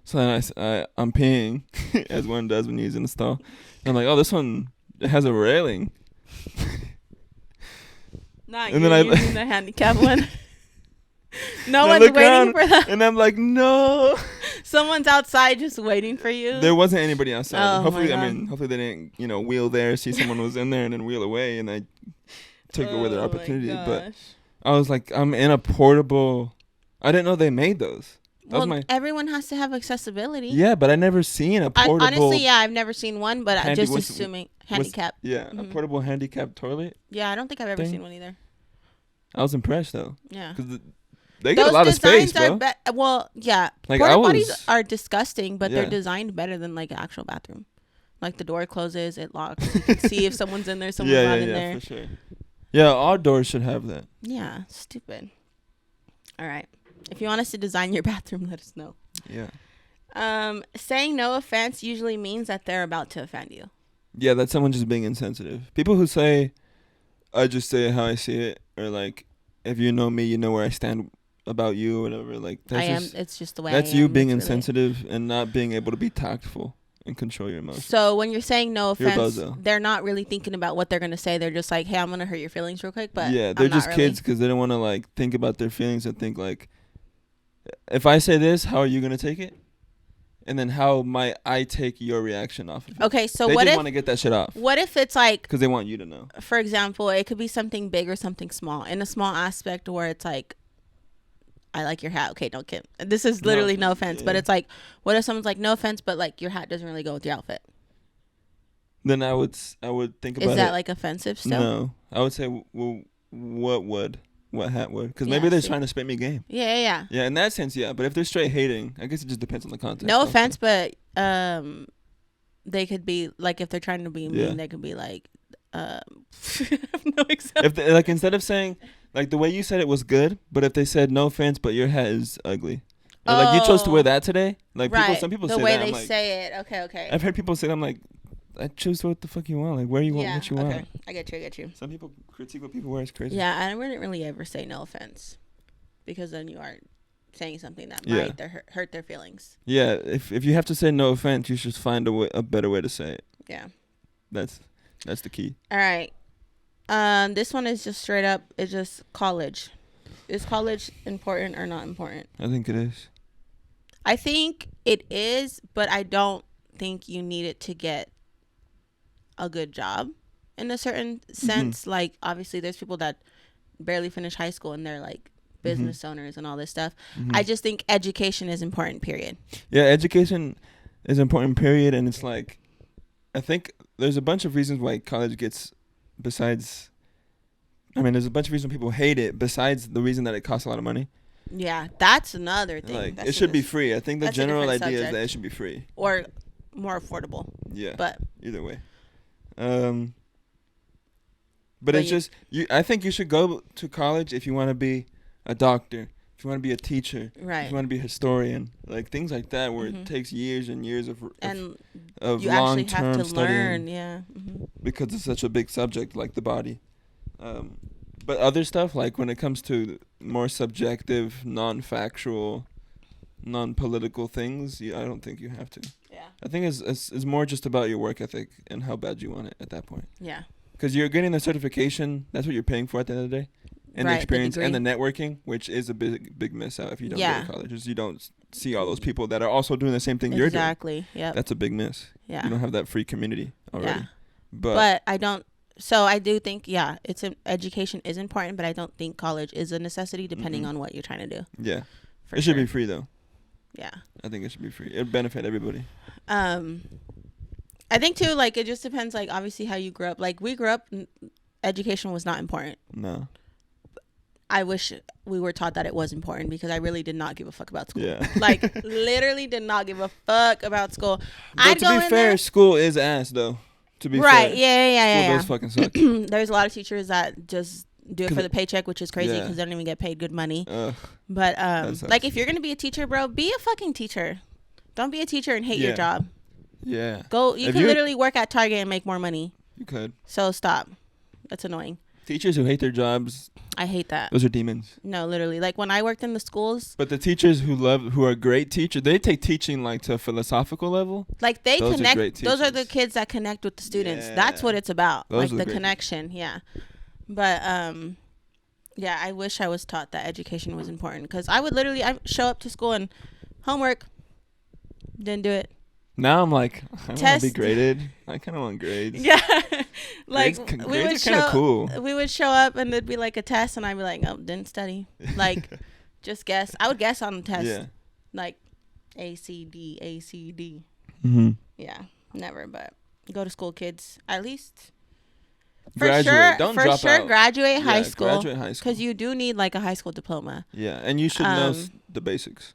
So then I'm peeing as one does when you're using the stall. And I'm like, oh, this one has a railing. Not and you're using the handicap one. No one's waiting around, for that. And I'm like, no. Someone's outside just waiting for you. There wasn't anybody outside. Oh, hopefully they didn't, wheel there, see someone was in there and then wheel away and I took away their opportunity. But I was like, I'm in a portable. I didn't know they made those. Everyone has to have accessibility. Yeah, but I never seen a portable. Honestly, yeah, I've never seen one, but I'm just assuming handicap. A portable handicap toilet. Yeah, I don't think I've ever seen one either. I was impressed though. Yeah, because they get a lot of space, bro. Yeah, like porta potties are disgusting, but they're designed better than like an actual bathroom. Like the door closes, it locks. You can see if someone's in there, someone's not in there. Yeah, for sure. Yeah, all doors should have that. Yeah, stupid. All right. If you want us to design your bathroom, let us know. Yeah. Saying no offense usually means that they're about to offend you. Yeah, that's someone just being insensitive. People who say, I just say it how I see it, or like, if you know me, you know where I stand about you, or whatever. Like, it's just the way I am. That's you being insensitive and not being able to be tactful and control your emotions. So when you're saying no offense, they're not really thinking about what they're going to say. They're just like, hey, I'm going to hurt your feelings real quick. But yeah, they're just kids because they don't want to like think about their feelings and think like, if I say this, how are you going to take it? And then how might I take your reaction off of it? Okay, so they what if... They just want to get that shit off. What if it's like... Because they want you to know. For example, it could be something big or something small. In a small aspect where it's like, I like your hat. Okay, don't kid. This is literally no offense. Yeah. But it's like, what if someone's like, no offense, but like your hat doesn't really go with your outfit? Then I would think about it. Is that like offensive still? No. I would say, well, what hat would? Because maybe they're trying to spit me game. Yeah. Yeah, in that sense, yeah. But if they're straight hating, I guess it just depends on the context. No offense, but they could be like, if they're trying to be mean, they could be like, I have no example. If they, like, instead of saying like the way you said it was good, but if they said no offense, but your hat is ugly, or like you chose to wear that today, like some people say that. The way they say it, okay. I've heard people say that. I'm like, I choose what the fuck you want. Like, where you want what you want. I get you. Some people critique what people wear. It's crazy. Yeah, I wouldn't really ever say no offense, because then you are saying something that might hurt their feelings. Yeah, if you have to say no offense, you should find a better way to say it. Yeah, that's the key. All right, this one is just straight up. It's just college. Is college important or not important? I think it is. I think it is, but I don't think you need it to get a good job in a certain sense. Like, obviously there's people that barely finish high school and they're like business owners and all this stuff. I just think education is important, period. Yeah, education is important, period. And it's like, I think there's a bunch of reasons why college gets, there's a bunch of reasons people hate it besides the reason that it costs a lot of money. Yeah, that's another thing. Like, it should be free. I think the general idea is that it should be free or more affordable. Yeah, but either way. But it's just I think you should go to college if you want to be a doctor, if you want to be a teacher, right? If you want to be a historian, like things like that, where it takes years and years of you long actually term have to studying. Learn, yeah. Because it's such a big subject, like the body. But other stuff, like when it comes to more subjective, non-factual, non-political things, I don't think you have to. Yeah. I think it's more just about your work ethic and how bad you want it at that point. Yeah. Because you're getting the certification, that's what you're paying for at the end of the day. And the experience and the networking, which is a big miss out if you don't go to college. You don't see all those people that are also doing the same thing you're doing. Exactly, yeah. That's a big miss. Yeah. You don't have that free community already. Yeah. But I don't. So I do think, education is important, but I don't think college is a necessity depending on what you're trying to do. Yeah. It should be free, though. Yeah. I think it should be free. It'd benefit everybody. I think, too, like, it just depends, like, obviously how you grew up. Like, we grew up, education was not important. No. I wish we were taught that it was important, because I really did not give a fuck about school. Yeah. Like, literally did not give a fuck about school. But to be fair, school is ass, though. To be right. fair. Yeah. School does fucking suck. There's a lot of teachers that just do it for the paycheck, which is crazy because they don't even get paid good money. But like, if you're gonna be a teacher, bro, be a fucking teacher. Don't be a teacher and hate your job. Yeah. You can literally work at Target and make more money. You could. So stop. That's annoying. Teachers who hate their jobs, I hate that. Those are demons. No, literally. Like, when I worked in the schools. But the teachers who are great teachers, they take teaching like to a philosophical level. Like, they connect. Those are the kids that connect with the students. Yeah. That's what it's about. Those like the connection. Yeah. But yeah, I wish I was taught that education was important, because I would literally show up to school and homework, didn't do it. Now I'm like, I want to be graded. I kind of want grades. Yeah. Like, grades are kind of cool. We would show up and there'd be like a test and I'd be like, oh, didn't study. Like, just guess. I would guess on the test. Yeah. Like, A, C, D, A, C, D. Mm-hmm. Yeah. Never, but go to school, kids. At least. Graduate. Don't drop out. Graduate high school. Graduate high school. Because you do need like a high school diploma. Yeah. And you should know the basics.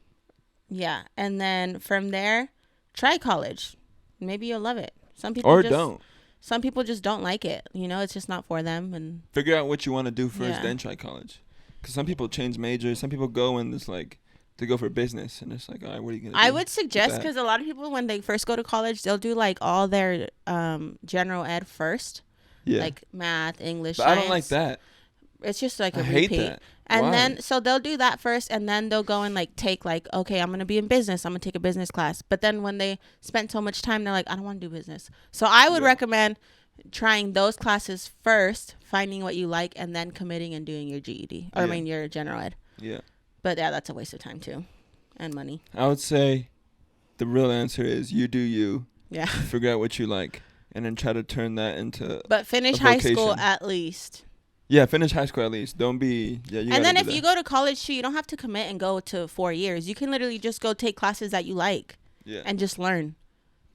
Yeah. And then from there, try college. Maybe you'll love it. Some people don't. Some people just don't like it. You know, it's just not for them. And figure out what you want to do first, then try college. Because some people change majors. Some people go and it's like to go for business, and it's like, all right, what are you gonna do? I would suggest, because a lot of people, when they first go to college, they'll do like all their general ed first. Yeah. Like math, English. But science. I don't like that. It's just like I repeat. Hate that. And Why? then, so they'll do that first, and then they'll go and like take like, okay, I'm going to be in business. I'm going to take a business class. But then when they spend so much time, they're like, I don't want to do business. So I would recommend trying those classes first, finding what you like, and then committing and doing your GED. Or I mean, your general ed. Yeah. But yeah, that's a waste of time too. And money. I would say the real answer is you do you. Yeah. Figure out what you like, and then try to turn that into But finish high school at least. Yeah, finish high school at least. Don't be... Yeah, you and then if you go to college, too, you don't have to commit and go to 4 years. You can literally just go take classes that you like and just learn.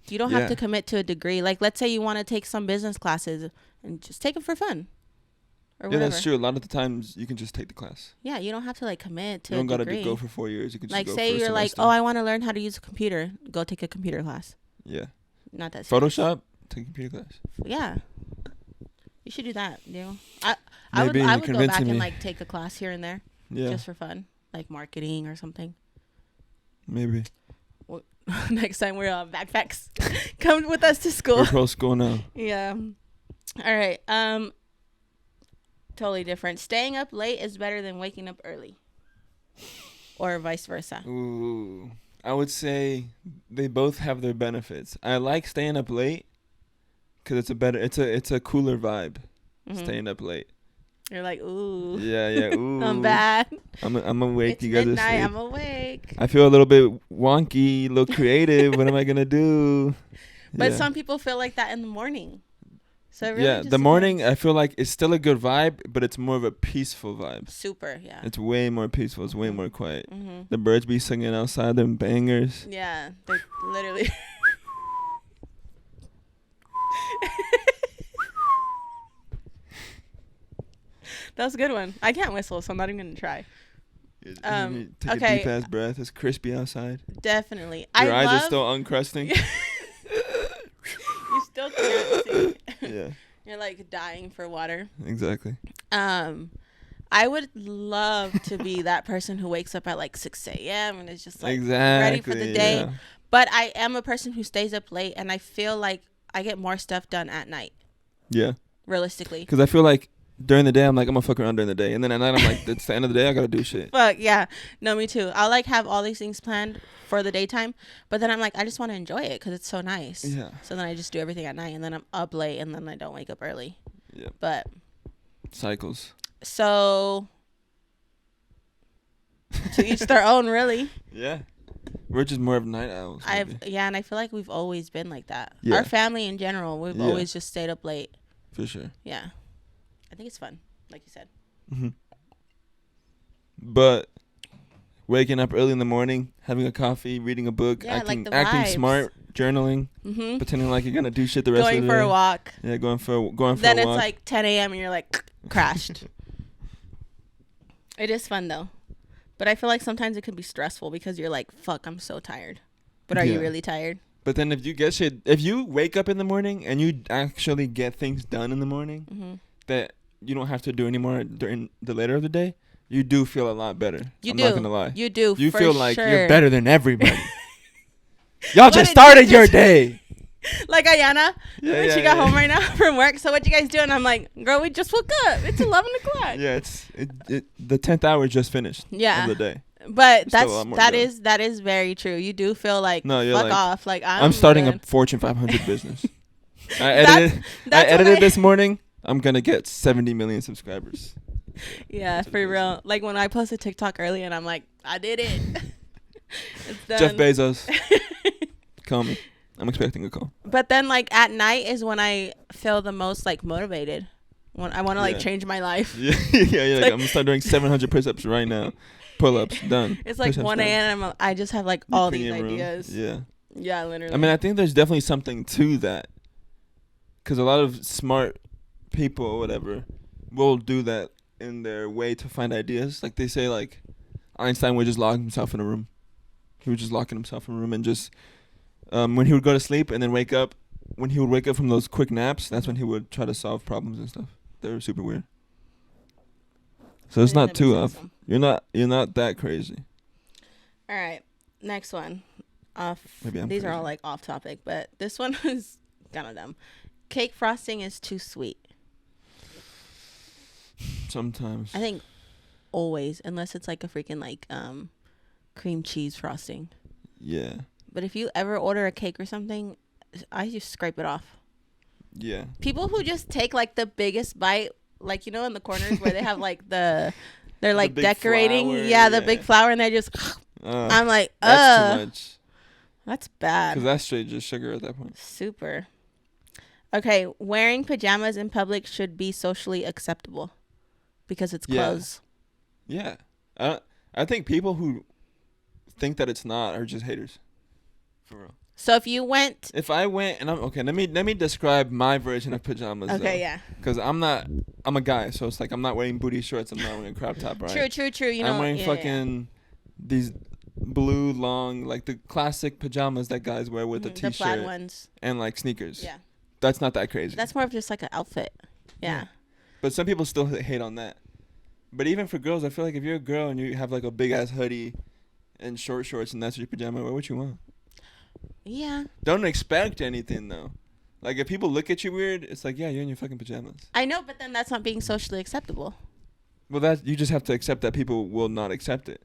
You don't have to commit to a degree. Like, let's say you want to take some business classes and just take them for fun. Or whatever. That's true. A lot of the times, you can just take the class. Yeah, you don't have to, like, commit to a degree. You don't got to go for 4 years. You can just like, go say for you're like, semester. oh, I want to learn how to use a computer. Go take a computer class. Yeah. Not that serious. Photoshop? Take a computer class. Yeah. You should do that, I would go back and like take a class here and there, just for fun, like marketing or something. Maybe. Well, next time we're on backpacks, come with us to school. We're pro school now. Yeah. All right. Totally different. Staying up late is better than waking up early, or vice versa. Ooh, I would say they both have their benefits. I like staying up late because it's a cooler vibe. Mm-hmm. Staying up late. You're like, ooh. Yeah, ooh. I'm bad. I'm awake. It's you guys midnight. are asleep. I'm awake. I feel a little bit wonky, a little creative. What am I gonna do? But some people feel like that in the morning. So it really just the depends. morning I feel like it's still a good vibe, but it's more of a peaceful vibe. Super, yeah. It's way more peaceful. It's way more quiet. Mm-hmm. The birds be singing outside, them bangers. Yeah, they're literally. That's a good one. I can't whistle, so I'm not even gonna try. Take a deep ass breath. It's crispy outside. Definitely. Your eyes are still uncrusting. You still can't see. Yeah. You're like dying for water. Exactly. I would love to be that person who wakes up at like 6 a.m. and is just like ready for the day. Yeah. But I am a person who stays up late, and I feel like I get more stuff done at night. Yeah. Realistically. Because I feel like during the day, I'm like, I'm going to fuck around during the day. And then at night, I'm like, it's the end of the day. I got to do shit. Fuck, yeah. No, me too. I'll like have all these things planned for the daytime. But then I'm like, I just want to enjoy it because it's so nice. Yeah. So then I just do everything at night. And then I'm up late. And then I don't wake up early. Yeah. But. Cycles. So. To each their own, really. Yeah. We're just more of night owls. And I feel like we've always been like that. Yeah. Our family in general, we've always just stayed up late. For sure. Yeah. I think it's fun, like you said. Mm-hmm. But waking up early in the morning, having a coffee, reading a book, acting smart, journaling, pretending like you're gonna do shit the rest of the day. Going for a walk. Yeah, going for a walk. Then it's like 10 a.m. and you're like crashed. It is fun though, but I feel like sometimes it could be stressful because you're like, "Fuck, I'm so tired." But are you really tired? But then if you wake up in the morning and you actually get things done in the morning that you don't have to do anymore during the later of the day, you do feel a lot better. I'm not gonna lie. You do. You feel like sure. you're better than everybody. Y'all just started your day. Like Ayana, when she got home right now from work. So what you guys doing? I'm like, girl, we just woke up. It's 11 o'clock. Yeah, the 10th hour just finished. Yeah. Of the day. But that is very true. You do feel like fuck off. Like I'm starting a Fortune 500 business. I edited this morning. I'm gonna get 70 million subscribers. Yeah, that's for real. Like when I posted TikTok early and I'm like, I did it. It's done. Jeff Bezos, call me. I'm expecting a call. But then like at night is when I feel the most like motivated. When I want to like change my life. Yeah, like, I'm gonna start doing 700 push-ups right now. Pull-ups done. It's like push-ups 1 a.m. and I just have like all these ideas. Yeah. Yeah, literally. I mean, I think there's definitely something to that, because a lot of smart people or whatever will do that in their way to find ideas. Like they say, like Einstein would just lock himself in a room. He was just locking himself in a room and just when he would go to sleep and then wake up. When he would wake up from those quick naps, that's when he would try to solve problems and stuff. They're super weird. So it's not too off. You're not that crazy. All right, next one. Maybe these are all like off topic, but this one is kind of dumb. Cake frosting is too sweet. Sometimes. I think always, unless it's like a freaking like cream cheese frosting. Yeah. But if you ever order a cake or something, I just scrape it off. Yeah. People who just take like the biggest bite, like in the corners where they have like they're like decorating, the big flower, and they just. I'm like, that's too much. That's bad. Because that's straight just sugar at that point. Super. Okay, wearing pajamas in public should be socially acceptable because it's clothes. Yeah. I think people who think that it's not are just haters. For real. So if I went and let me describe my version of pajamas. Okay, though. yeah. Because I'm a guy, so it's like I'm not wearing booty shorts. I'm not wearing a crop top, right? True. I'm wearing these blue long, like the classic pajamas that guys wear with a t-shirt. The plaid ones. And like sneakers. Yeah. That's not that crazy. That's more of just like an outfit. Yeah. But some people still hate on that. But even for girls, I feel like if you're a girl and you have like a big ass hoodie and short shorts and that's your pajama, wear what you want. Yeah. Don't expect anything though. Like if people look at you weird, it's like, yeah, you're in your fucking pajamas. I know, but then that's not being socially acceptable. Well, you just have to accept that people will not accept it.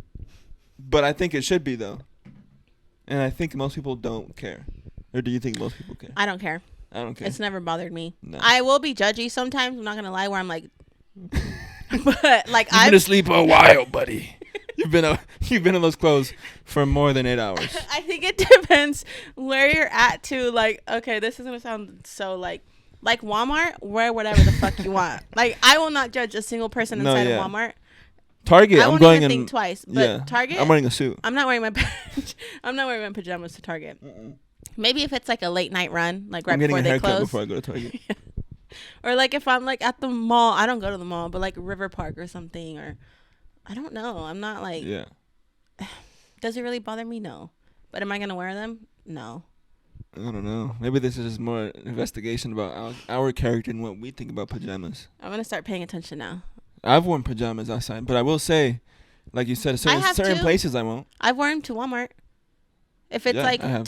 But I think it should be though. And I think most people don't care. Or do you think most people care? I don't care. I don't care. It's never bothered me. No. I will be judgy sometimes. I'm not gonna lie. Where I'm like, but like You've been asleep a while, buddy. You've been in those clothes for more than 8 hours. I think it depends where you're at too. Like, okay, this is gonna sound so like Walmart. Wear whatever the fuck you want. Like, I will not judge a single person inside of Walmart. Target. I won't even think twice. But Target. I'm wearing a suit. I'm not wearing my pajamas to Target. Maybe if it's like a late night run, like right before they close. I'm getting a haircut before I go to Target. Yeah. Or like if I'm like at the mall, I don't go to the mall, but like River Park or something, or I don't know. I'm not like. Yeah. Does it really bother me? No. But am I gonna wear them? No. I don't know. Maybe this is just more investigation about our character and what we think about pajamas. I'm gonna start paying attention now. I've worn pajamas outside, but I will say, like you said, certain places I won't. I've worn them to Walmart. If it's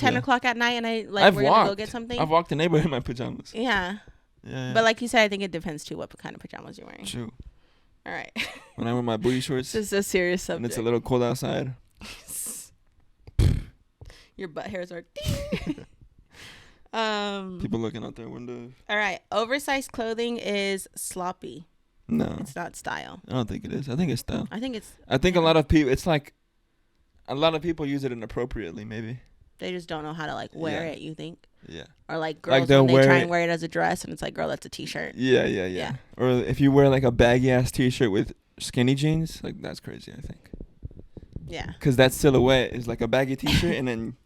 10 o'clock at night and we're gonna go get something. I've walked the neighborhood in my pajamas. Yeah. But like you said, I think it depends too what kind of pajamas you're wearing. True. All right. When I wear my booty shorts. This is a serious subject. And it's a little cold outside. Your butt hairs are. People looking out their windows. All right. Oversized clothing is sloppy. No. It's not style. I don't think it is. I think it's style. I think it's. I think a lot of people. It's like. A lot of people use it inappropriately. Maybe. They just don't know how to wear it. You think? Yeah. Or like girls when they try and wear it as a dress, and it's like, girl, that's a t-shirt. Yeah. Or if you wear like a baggy ass t-shirt with skinny jeans, like that's crazy. I think. Yeah. Because that silhouette is like a baggy t-shirt, and then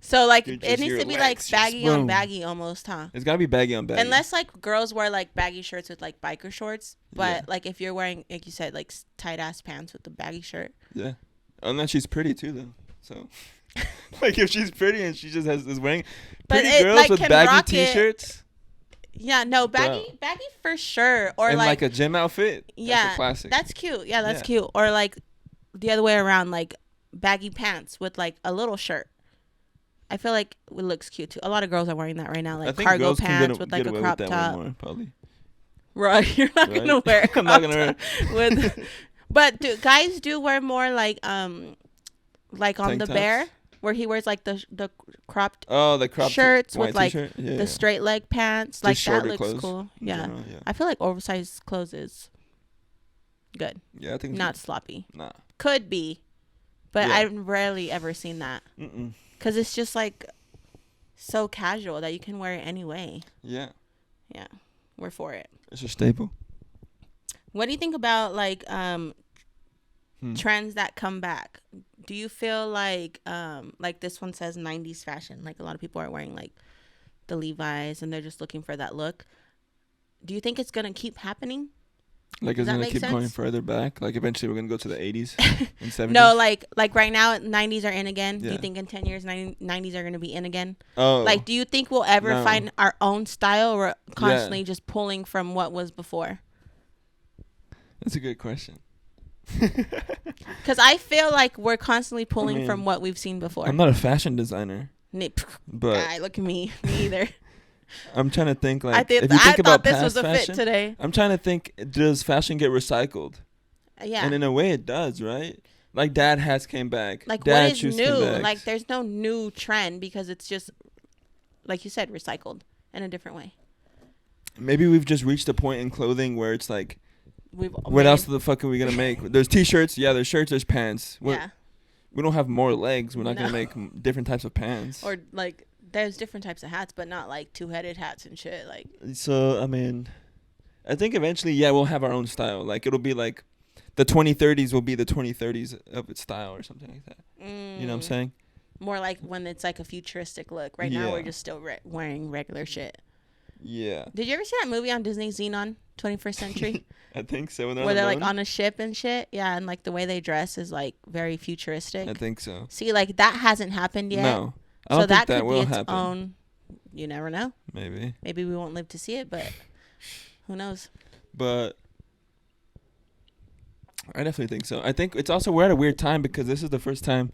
So like It needs to be like baggy on baggy almost, huh? It's gotta be baggy on baggy. Unless like girls wear like baggy shirts with like biker shorts, but like if you're wearing, like you said, like tight ass pants with the baggy shirt. Yeah, unless she's pretty too though. So like if she's pretty and she just is wearing pretty girls like, with baggy t-shirts. Yeah, no, baggy for sure. Or and like a gym outfit. Yeah, that's a classic. That's cute. Yeah, that's cute. Or like the other way around, like baggy pants with like a little shirt. I feel like it looks cute too. A lot of girls are wearing that right now, like cargo pants with like a crop top. More, probably. Right, you're not gonna wear. I'm not gonna wear. But guys do wear more like on tank the tops? Bear, where he wears like the cropped shirts with like the straight leg pants. Just like that looks clothes. Cool. Yeah. General, yeah, I feel like oversized clothes is good. Yeah, I think not sloppy. Nah, could be, but I've rarely ever seen that. Because it's just like so casual that you can wear it anyway. Yeah. Yeah. We're for it. It's a staple. What do you think about like trends that come back? Do you feel like this one says 90s fashion? Like a lot of people are wearing like the Levi's and they're just looking for that look. Do you think it's going to keep happening? Like it's gonna keep going further back. Like eventually we're gonna go to the 80s and 70s. No, like right now 90s are in again. Yeah. Do you think in 10 years 90s are gonna be in again? Oh. Like, do you think we'll ever find our own style, or constantly just pulling from what was before? That's a good question. Because I feel like we're constantly pulling from what we've seen before. I'm not a fashion designer, but look at me either. I'm trying to think like if you think about this was a fashion, fit today. I'm trying to think, does fashion get recycled? Yeah. And in a way it does, right? Like dad hats came back. Like what is new? Like there's no new trend because it's just like you said, recycled in a different way. Maybe we've just reached a point in clothing where it's like what else the fuck are we gonna make? There's t-shirts, there's shirts, there's pants. We don't have more legs. We're not gonna make different types of pants. Or like there's different types of hats, but not like two-headed hats and shit. Like, so I mean, I think eventually, we'll have our own style. Like it'll be like the 2030s will be the 2030s of its style or something like that. You know what I'm saying? More like when it's like a futuristic look. Right now, we're just still wearing regular shit. Yeah. Did you ever see that movie on Disney, Xenon, 21st Century? I think so. Where they're like on a ship and shit. Yeah, and like the way they dress is like very futuristic. I think so. See, like that hasn't happened yet. No. I don't think that will happen. Own, you never know. Maybe we won't live to see it, but who knows? But I definitely think so. I think it's also we're at a weird time because this is the first time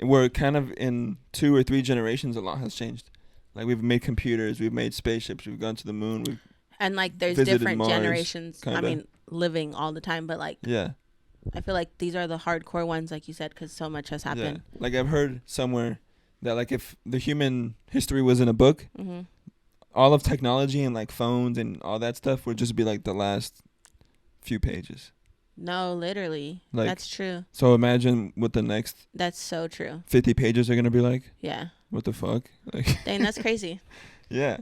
we're kind of in 2 or 3 generations a lot has changed. Like we've made computers, we've made spaceships, we've gone to the moon, and like there's different Mars, generations. Kinda. I mean, living all the time, but like I feel like these are the hardcore ones, like you said, because so much has happened. Yeah. Like I've heard somewhere that like if the human history was in a book, all of technology and like phones and all that stuff would just be like the last few pages. No, literally. Like, that's true. So imagine what the next That's so true. 50 pages are going to be like. Yeah. What the fuck? Like dang, that's crazy. Yeah.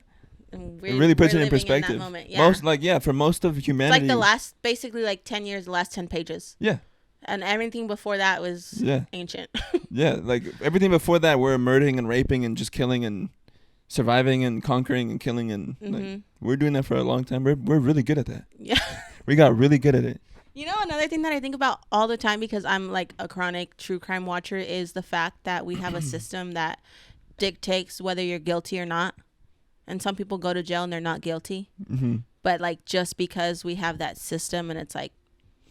It really puts it in perspective. In for most of humanity. It's like basically like 10 years, the last 10 pages. Yeah. And everything before that was ancient. Yeah, like everything before that, we're murdering and raping and just killing and surviving and conquering and killing and like, we're doing that for a long time. We're really good at that. Yeah, we got really good at it. You know, another thing that I think about all the time because I'm like a chronic true crime watcher is the fact that we have a system that dictates whether you're guilty or not. And some people go to jail and they're not guilty. But like just because we have that system and it's like.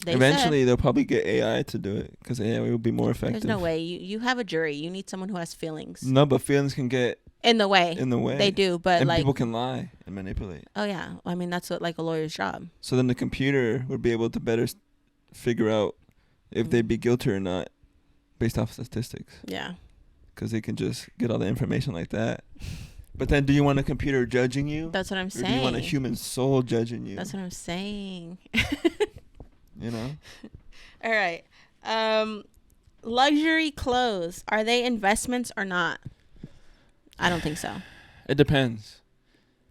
Eventually, they'll probably get AI to do it because AI will be more effective. There's no way. You have a jury. You need someone who has feelings. No, but feelings can get in the way. They do, but and like people can lie and manipulate. Oh yeah, I mean that's what like a lawyer's job. So then the computer would be able to better figure out if they'd be guilty or not based off statistics. Yeah. Because they can just get all the information like that. But then, do you want a computer judging you? That's what I'm saying. Or do you want a human soul judging you? That's what I'm saying. You know. All right. Luxury clothes, are they investments or not? I don't think so. It depends.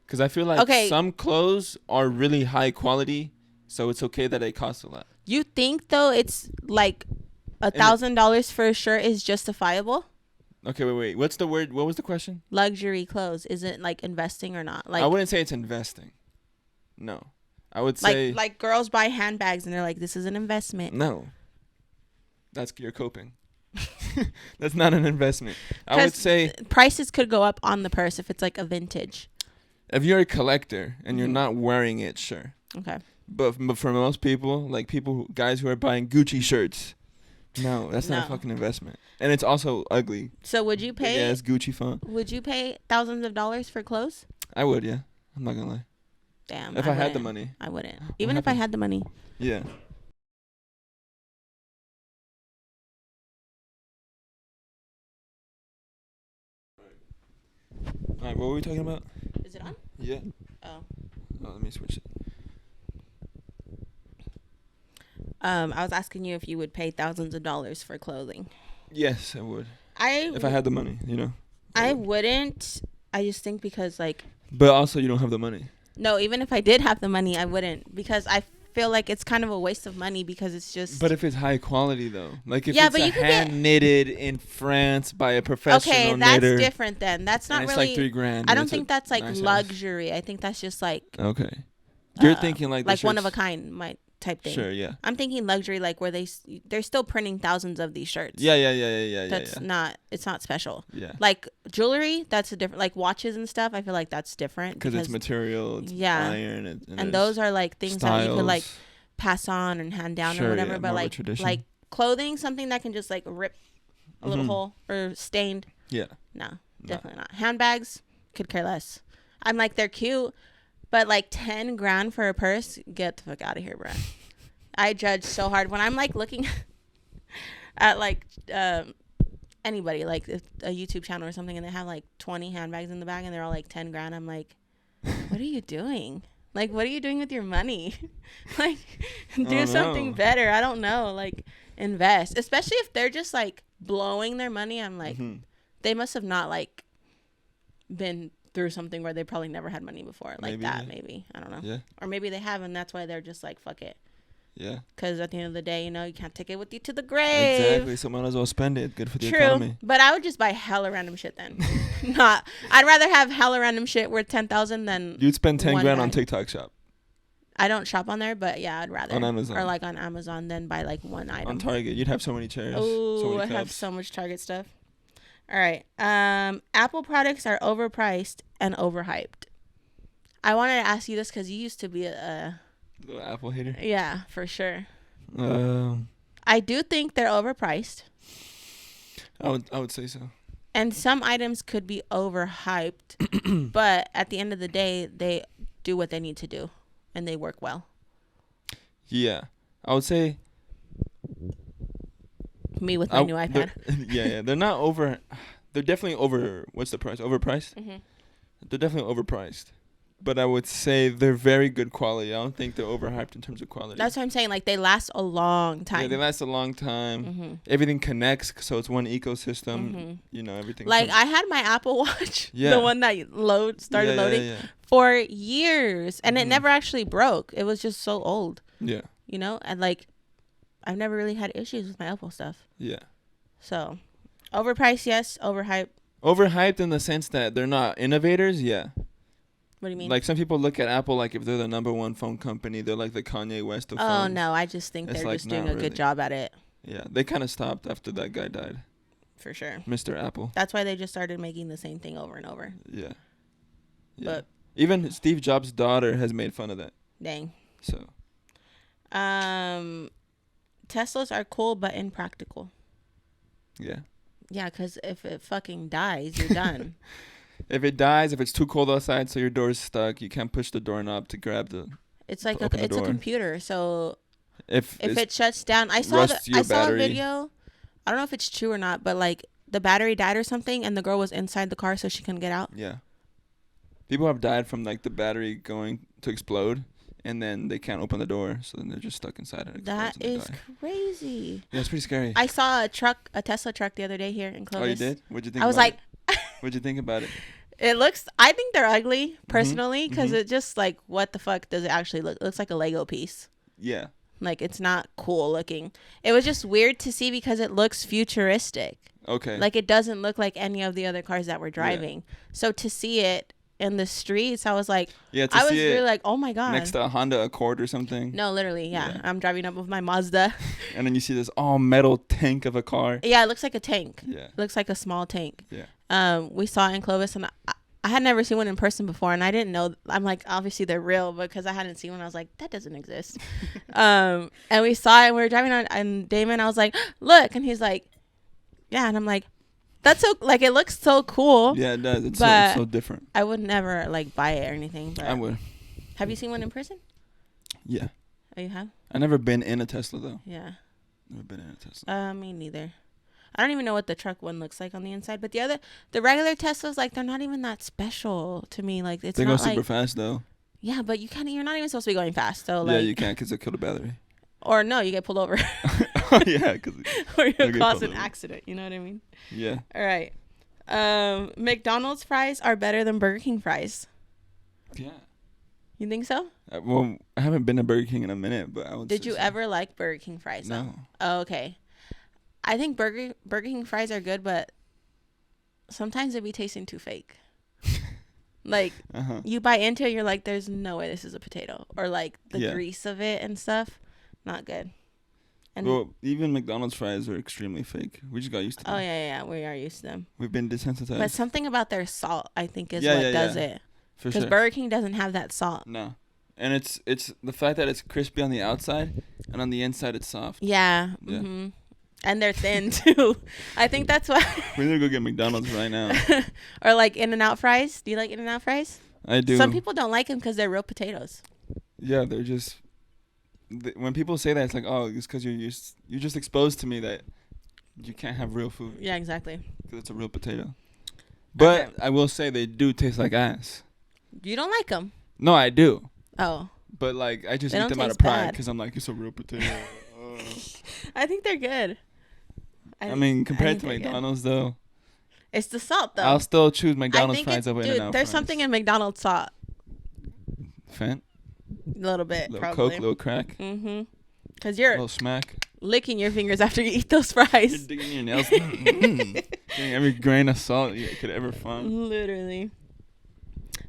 Because I feel like some clothes are really high quality, so it's okay that they cost a lot. You think though it's like $1,000 for a shirt is justifiable? Okay, wait. What's the word? What was the question? Luxury clothes. Is it like investing or not? Like I wouldn't say it's investing. No. I would say like girls buy handbags and they're like, this is an investment. no. That's your coping. That's not an investment. I would say prices could go up on the purse if it's like a vintage. If you're a collector and you're not wearing it, sure. Okay. But for most people, like guys who are buying Gucci shirts, no, that's not a fucking investment. And it's also ugly. So would you pay? Yeah, it's Gucci font. Would you pay thousands of dollars for clothes? I would, yeah. I'm not gonna lie. Damn. If I had the money. I wouldn't. Even if I had the money. Yeah. All right, what were we talking about? Is it on? Yeah. Oh, let me switch it. I was asking you if you would pay thousands of dollars for clothing. Yes, I would. If I had the money, I wouldn't. I just think because like. But also, you don't have the money. No, even if I did have the money, I wouldn't, because I feel like it's kind of a waste of money, because it's just. But if it's high quality though, like if it's hand knitted in France by a professional knitter. Okay, that's different then. That's not really. It's like $3,000. I don't think that's like luxury. House. I think that's just like. Okay. You're thinking like one of a kind type thing. Sure, yeah. I'm thinking luxury, like where they're still printing thousands of these shirts. Yeah. That's not. It's not special. Yeah. Like jewelry, that's a different. Like watches and stuff, I feel like that's different because it's material. It's iron, and those are like things that you could like pass on and hand down or whatever. But like clothing, something that can just like rip a little hole or stained. Yeah. No, definitely not. Handbags, could care less. I'm like, they're cute. But like $10,000 for a purse, get the fuck out of here, bro. I judge so hard when I'm like looking at like anybody, like a YouTube channel or something, and they have like 20 handbags in the bag and they're all like $10,000. I'm like, what are you doing? Like, what are you doing with your money? Like, do something better. I don't know. Like, invest, especially if they're just like blowing their money. I'm like, they must have not like been through something where they probably never had money before, like maybe I don't know. Yeah. Or maybe they have, and that's why they're just like, fuck it. Yeah. Because at the end of the day, you can't take it with you to the grave. Exactly. So might as well spend it. Good for the economy. But I would just buy hella random shit then. I'd rather have hella random shit worth $10,000 than. You'd spend $10,000 on TikTok Shop. I don't shop on there, but yeah, I'd rather on Amazon or like on Amazon than buy like one item. On Target, you'd have so many chairs. Oh, I have so much Target stuff. All right. Apple products are overpriced and overhyped. I wanted to ask you this because you used to be a little Apple hater. Yeah, for sure. I do think they're overpriced. I would say so. And some items could be overhyped, but at the end of the day, they do what they need to do, and they work well. Yeah, I would say. Me with my new iPad. They're not over. They're definitely over. What's the price? Overpriced. Mm-hmm. They're definitely overpriced, but I would say they're very good quality. I don't think they're overhyped in terms of quality. That's what I'm saying. Like, they last a long time. Yeah, they last a long time. Mm-hmm. Everything connects, so it's one ecosystem. Mm-hmm. Everything. Like, I had my Apple Watch, the one that started loading for years, and it never actually broke. It was just so old. Yeah. And like, I've never really had issues with my Apple stuff. Yeah. So, overpriced, yes. Overhyped. Overhyped in the sense that they're not innovators, yeah. What do you mean? Like, some people look at Apple like if they're the number one phone company, they're like the Kanye West of phones. Oh, no. I just think they're just doing a good job at it. Yeah. They kind of stopped after that guy died. For sure. Mr. Apple. That's why they just started making the same thing over and over. Yeah. But even Steve Jobs' daughter has made fun of that. Dang. So. Teslas are cool but impractical. Yeah. Yeah, because if it fucking dies, you're done. If it dies, if it's too cold outside, so your door's stuck, you can't push the doorknob to grab the. It's like it's a computer, so if it shuts down, I saw a video. I don't know if it's true or not, but like the battery died or something, and the girl was inside the car, so she couldn't get out. Yeah. People have died from like the battery going to explode. And then they can't open the door, so then they're just stuck inside it. That is crazy. Yeah, it's pretty scary. I saw a Tesla truck the other day here in Clovis. Oh, you did? What'd you think? I was like, what'd you think about it? I think they're ugly personally, because it just like, what the fuck does it actually look? It looks like a Lego piece. Yeah. Like, it's not cool looking. It was just weird to see because it looks futuristic. Okay. Like, it doesn't look like any of the other cars that we're driving. Yeah. So to see it in the streets, I was like, I was really like, oh my God. Next to a Honda Accord or something. No, literally, yeah. I'm driving up with my Mazda. And then you see this all metal tank of a car. Yeah, it looks like a tank. Yeah. It looks like a small tank. Yeah. We saw it in Clovis, and I had never seen one in person before, and I didn't know. I'm like, obviously they're real, because I hadn't seen one. I was like, that doesn't exist. And we saw it, and we were driving on, and Damon, I was like, look, and he's like, yeah, and I'm like, that's so, like, it looks so cool. Yeah, it does. It's so different. I would never, like, buy it or anything. But I would. Have you seen one in person? Yeah. Oh, you have? I've never been in a Tesla, though. Yeah. Never been in a Tesla. Me neither. I don't even know what the truck one looks like on the inside, but the regular Teslas, like, they're not even that special to me. Like, it's they not go super fast though. Yeah, but you're not even supposed to be going fast. So yeah, you can't, because it kill the battery. Or no, you get pulled over. Oh yeah, because or you'll cause an accident. You know what I mean? Yeah. All right. McDonald's fries are better than Burger King fries. Yeah. You think so? Well, I haven't been to Burger King in a minute, but I would. Did you ever like Burger King fries? No. Oh, okay. I think Burger King fries are good, but sometimes they be tasting too fake. Like, you bite into it, you're like, there's no way this is a potato. Or, like, the grease of it and stuff, not good. And well, even McDonald's fries are extremely fake. We just got used to them. Oh, yeah, we are used to them. We've been desensitized. But something about their salt, I think, is what does it. For sure. Because Burger King doesn't have that salt. No. And it's the fact that it's crispy on the outside, and on the inside it's soft. Yeah. Mm-hmm. And they're thin, too. I think that's why. We need to go get McDonald's right now. Or, like, In-N-Out fries. Do you like In-N-Out fries? I do. Some people don't like them because they're real potatoes. Yeah, they're just... when people say that, it's like, oh, it's because you're just exposed to me that you can't have real food. Yeah, exactly. Because it's a real potato. But I will say they do taste like ass. You don't like them? No, I do. Oh. But, like, I just eat them out of pride because I'm like, it's a real potato. I think they're good. I mean, compared to McDonald's, though. It's the salt, though. I'll still choose McDonald's fries over In-N-Out fries. There's something in McDonald's salt. Fent? A little bit, little probably. Coke, little crack. Mm-hmm. Because you're... a little smack. Licking your fingers after you eat those fries. You're digging your nails. Getting every grain of salt you could ever find. Literally.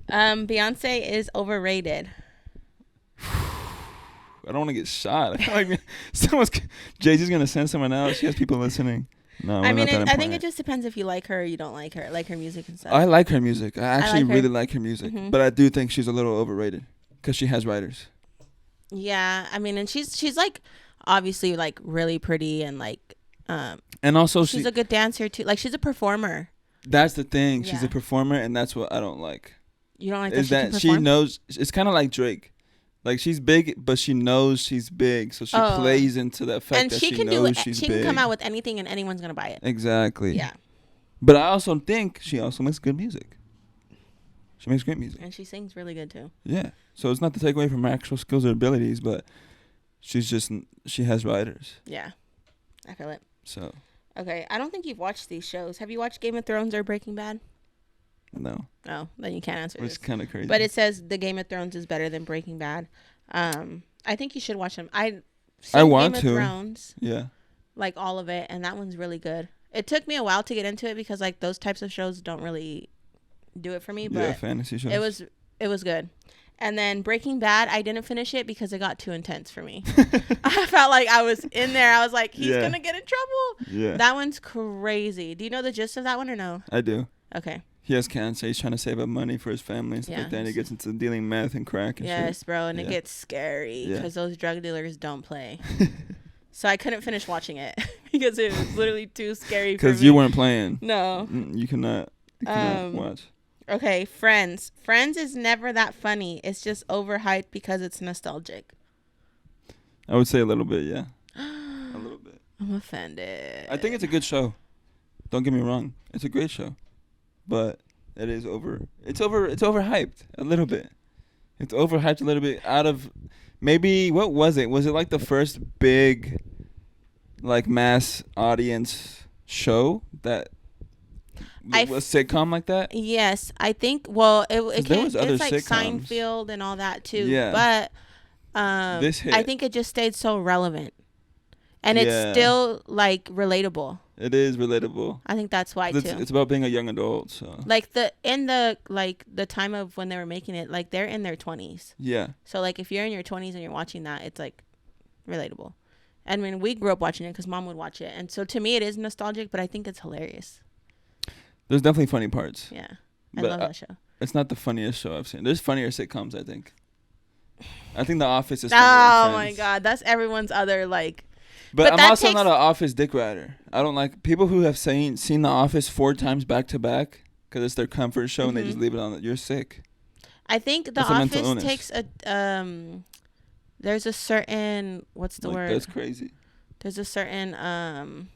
Beyonce is overrated. I don't want to get shot. I feel like Jay-Z's going to send someone else. She has people listening. No, I mean, I think it just depends if you like her or you don't like her. Like her music and stuff. I like her music. I actually really like her music. Mm-hmm. But I do think she's a little overrated because she has writers. Yeah. I mean, and she's like obviously like really pretty and like and also she's a good dancer too. Like she's a performer. That's the thing. She's a performer, and that's what I don't like. You don't like that she knows. It's kind of like Drake. Like, she's big, but she knows she's big, so she plays into the fact that she knows she's big. She can come out with anything, and anyone's going to buy it. Exactly. Yeah. But I also think she also makes good music. She makes great music. And she sings really good, too. Yeah. So it's not to take away from her actual skills or abilities, but she has writers. Yeah. I feel it. So. Okay. I don't think you've watched these shows. Have you watched Game of Thrones or Breaking Bad? No. Oh, then you can't answer this. It's kind of crazy. But it says the Game of Thrones is better than Breaking Bad. I think you should watch them. I want Game of Thrones. Yeah. Like all of it, and that one's really good. It took me a while to get into it because like those types of shows don't really do it for me. But fantasy shows. It was good. And then Breaking Bad, I didn't finish it because it got too intense for me. I felt like I was in there. I was like, he's gonna get in trouble. Yeah. That one's crazy. Do you know the gist of that one or no? I do. Okay. He has cancer. He's trying to save up money for his family and stuff like that. And he gets into dealing meth and crack and shit. Yes, bro. And it gets scary because those drug dealers don't play. So I couldn't finish watching it because it was literally too scary for me. Because you weren't playing. No. You cannot watch. Okay, Friends. Friends is never that funny. It's just overhyped because it's nostalgic. I would say a little bit, yeah. A little bit. I'm offended. I think it's a good show. Don't get me wrong. It's a great show. But it is it's overhyped a little bit. It's overhyped a little bit out of maybe, what was it? Was it like the first big like mass audience show that was sitcom like that? Yes, I think it's like sitcoms. Seinfeld and all that too. Yeah. But this hit. I think it just stayed so relevant. And it's still like relatable. It is relatable. I think that's why too. It's about being a young adult. So like the time of when they were making it, like they're in their 20s. Yeah. So like if you're in your 20s and you're watching that, it's like relatable. I mean, we grew up watching it because mom would watch it, and so to me it is nostalgic, but I think it's hilarious. There's definitely funny parts. Yeah, I love that show. It's not the funniest show I've seen. There's funnier sitcoms, I think. I think The Office is funnier. Oh my god, that's everyone's other like. But I'm also not an Office dick rider. I don't like people who have seen The Office 4 times back to back because it's their comfort show and they just leave it on. You're sick. I think The Office takes a there's a certain what's the word? That's crazy. There's a certain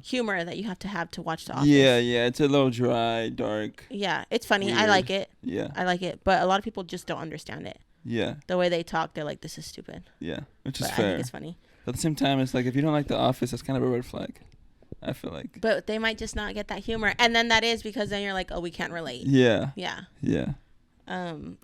humor that you have to watch The Office. Yeah, it's a little dry, dark. Yeah, it's funny. Weird. I like it. Yeah, I like it, but a lot of people just don't understand it. Yeah, the way they talk, they're like, "This is stupid." Yeah, which is fair. I think it's funny. But at the same time, it's like if you don't like The Office, that's kind of a red flag. I feel like. But they might just not get that humor, and then that is because then you're like, "Oh, we can't relate." Yeah. Yeah. Yeah.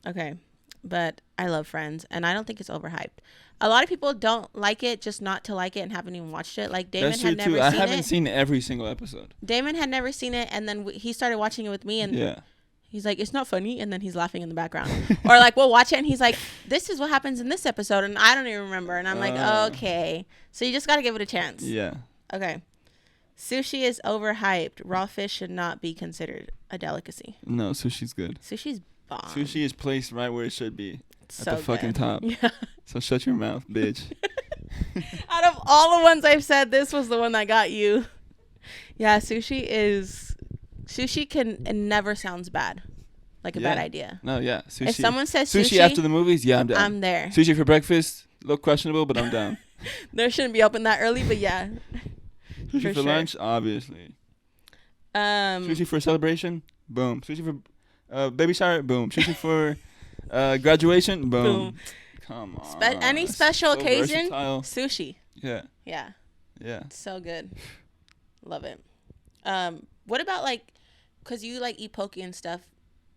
Okay. But I love Friends, and I don't think it's overhyped. A lot of people don't like it just not to like it and haven't even watched it. Like Damon had never seen it. I haven't seen every single episode. Damon had never seen it, and then he started watching it with me, and he's like, "It's not funny," and then he's laughing in the background. Or like we'll watch it, and he's like, "This is what happens in this episode," and I don't even remember, and I'm like, "Okay." So you just got to give it a chance. Yeah. Okay. Sushi is overhyped. Raw fish should not be considered a delicacy. No, sushi's good. Sushi's bomb. Sushi is placed right where it should be. So at the fucking top. Yeah. So shut your mouth, bitch. Out of all the ones I've said, this was the one that got you. Yeah, sushi it never sounds bad. Like a bad idea. No, yeah. Sushi. If someone says sushi after the movies, I'm down. I'm there. Sushi for breakfast, a little questionable, but I'm down. There shouldn't be open that early, but yeah. Sushi for lunch, obviously. Sushi for celebration, boom. Sushi for baby shower, boom. Sushi for graduation, boom. Come on. Any special occasion, sushi. Yeah. Yeah. Yeah. So good. Love it. What about like, cause you like eat poke and stuff.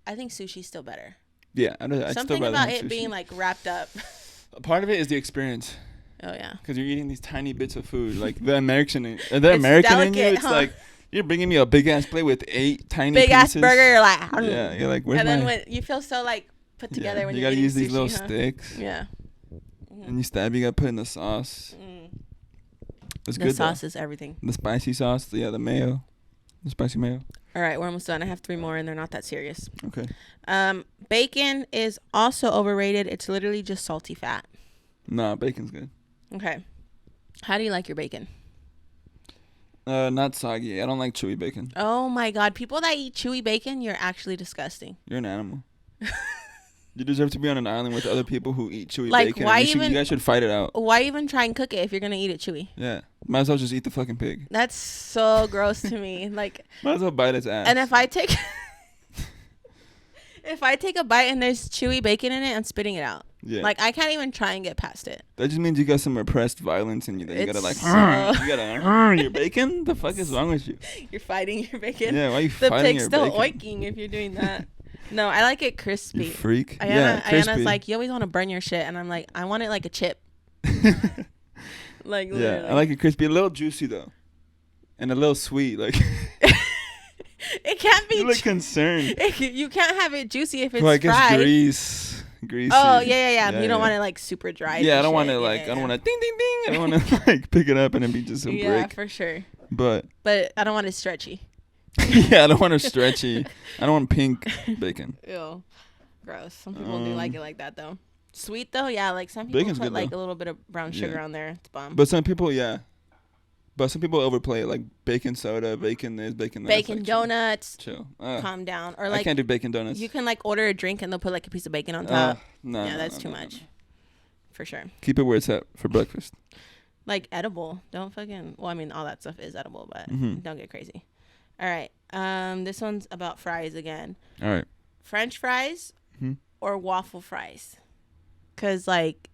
I think sushi's still better. Yeah, I'd something still about it sushi. being like wrapped up. A part of it is the experience. Oh yeah. Because you're eating these tiny bits of food, like the American in you. It's like you're bringing me a big ass plate with 8 tiny big pieces. Ass burger. You're like, yeah, you're like, where's and then when you feel so like put together when you you're gotta use these sushi, little sticks. Yeah. And you stab. You gotta put in the sauce. It's the good. Sauce is everything. The spicy sauce. The mayo. The spicy mayo. All right, we're almost done. I have 3 more, and they're not that serious. Okay. Bacon is also overrated. It's literally just salty fat. Nah, bacon's good. Okay. How do you like your bacon? Not soggy. I don't like chewy bacon. Oh my god, people that eat chewy bacon, you're actually disgusting. You're an animal. You deserve to be on an island with other people who eat chewy like, bacon. Why you guys should fight it out. Why even try and cook it if you're gonna eat it chewy? Yeah, might as well just eat the fucking pig. That's so gross to me. Like, might as well bite its ass. And if I take a bite and there's chewy bacon in it, I'm spitting it out. Yeah. Like, I can't even try and get past it. That just means you got some repressed violence in you. That you gotta like, you gotta your bacon. The fuck is wrong with you? You're fighting your bacon. Yeah, why are you fighting your bacon? The pig's still oinking if you're doing that. No, I like it crispy. You freak. Ayana's like, you always want to burn your shit, and I'm like, I want it like a chip. Like, literally. Yeah, I like it crispy, a little juicy though, and a little sweet. Like, it can't be. You look concerned. You can't have it juicy if it's fried. Greasy. Oh yeah. You don't want it like super dry. Yeah, I don't want it like I don't want to ding ding ding. I don't want to like pick it up and it be just a brick. Yeah, for sure. But I don't want it stretchy. Yeah, I don't want it stretchy. I don't want pink bacon. Ew, gross. Some people do like it like that though. Sweet though, yeah. Like some people bacon's put good, like though. a little bit of brown sugar on there. It's bomb. But some people, But some people overplay it, like bacon soda, bacon this, bacon that. Bacon like, donuts. Chill. Calm down. Or like I can't do bacon donuts. You can like order a drink and they'll put like a piece of bacon on top. No. Yeah, that's too much. For sure. Keep it where it's at for breakfast. Like edible. Don't fucking. Well, I mean, all that stuff is edible, but don't get crazy. All right. This one's about fries again. All right. French fries or waffle fries? Because like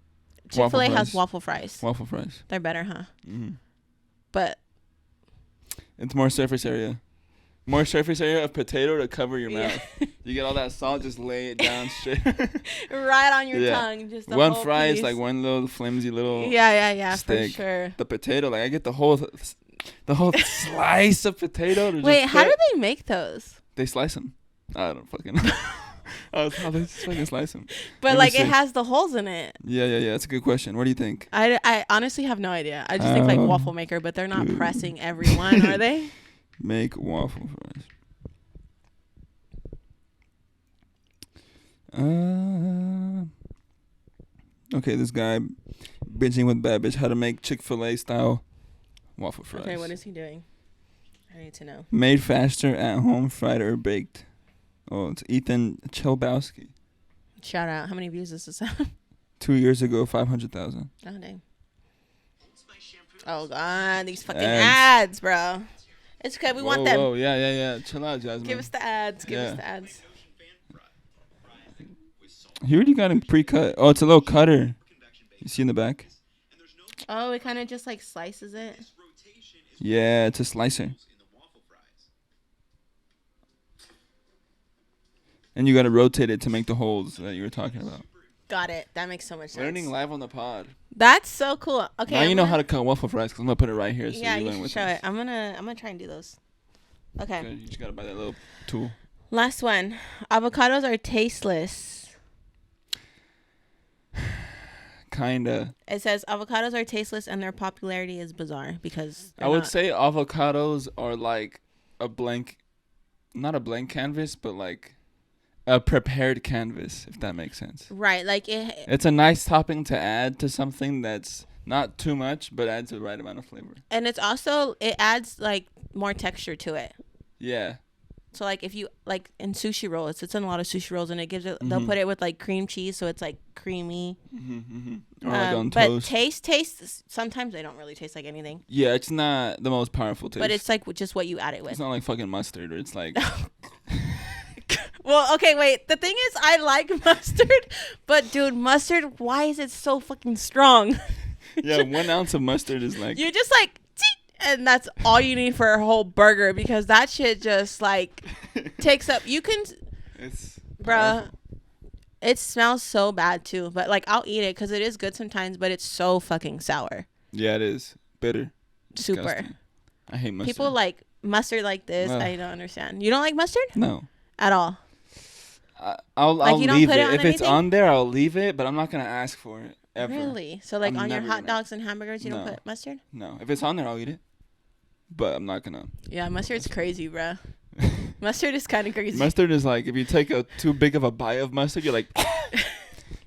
Chick-fil-A has waffle fries. Waffle fries. They're better, huh? But it's more surface area. More surface area of potato to cover your mouth. You get all that salt, just lay it down straight. Right on your tongue. Just the one whole fry piece. is like one little flimsy little Yeah, steak. for sure. The potato, like I get the whole The whole slice of potato. Wait, how do they make those? They slice them. I don't fucking know. How they just fucking slice them. But like it has the holes in it. Yeah. That's a good question. What do you think? I honestly have no idea. I just think like waffle maker, but they're not pressing everyone, are they? Make waffle fries. Okay, this guy binging with bad bitch how to make Chick-fil-A style waffle fries. Okay, what is he doing? I need to know. Made faster at home, fried or baked. Oh, it's Ethan Chelbowski. Shout out. How many views does this have? 2 years ago, 500,000. Oh, dang. Oh, God. These fucking ads, bro. It's okay. We want them. Oh, yeah. Chill out, Jasmine. Give us the ads. Give us the ads. He already got him pre-cut. Oh, it's a little cutter. You see in the back? Oh, it kind of just like slices it. Yeah, it's a slicer. And you got to rotate it to make the holes that you were talking about. Got it. That makes so much sense. Learning live on the pod. That's so cool. Okay. Now you know how to cut waffle fries because I'm gonna put it right here. So yeah, you you learn should with show us. it. I'm gonna try and do those. Okay. Good. You just gotta buy that little tool. Last one. Avocados are tasteless. Kinda. It says avocados are tasteless and their popularity is bizarre because I would say avocados are like a blank, not a blank canvas, but like a prepared canvas, if that makes sense. Right, like it's a nice topping to add to something that's not too much, but adds the right amount of flavor. And it's also, it adds like more texture to it. Yeah. So like if you like in sushi rolls, it's in a lot of sushi rolls, and it gives it. Mm-hmm. They'll put it with like cream cheese, so it's like creamy. Or like on toast. But taste. Sometimes they don't really taste like anything. Yeah, it's not the most powerful taste. But it's like just what you add it with. It's not like fucking mustard, or it's like. Well, okay, wait. The thing is, I like mustard, but dude, mustard. Why is it so fucking strong? Yeah, 1 ounce of mustard is like. You just like. And that's all you need for a whole burger, because that shit just like takes up. You can, bruh. It smells so bad too, but like I'll eat it because it is good sometimes. But it's so fucking sour. Yeah, it is bitter. Super. Disgusting. I hate mustard. People like mustard like this. I don't understand. You don't like mustard? No. At all. I'll leave it. If it's on there, I'll leave it, but I'm not gonna ask for it ever. Really? So like on your hot dogs and hamburgers, you don't put mustard? No. If it's on there, I'll eat it. But I'm not gonna. Yeah, mustard's crazy, bro. Mustard is kind of crazy. Mustard is like, if you take a too big of a bite of mustard, you're like,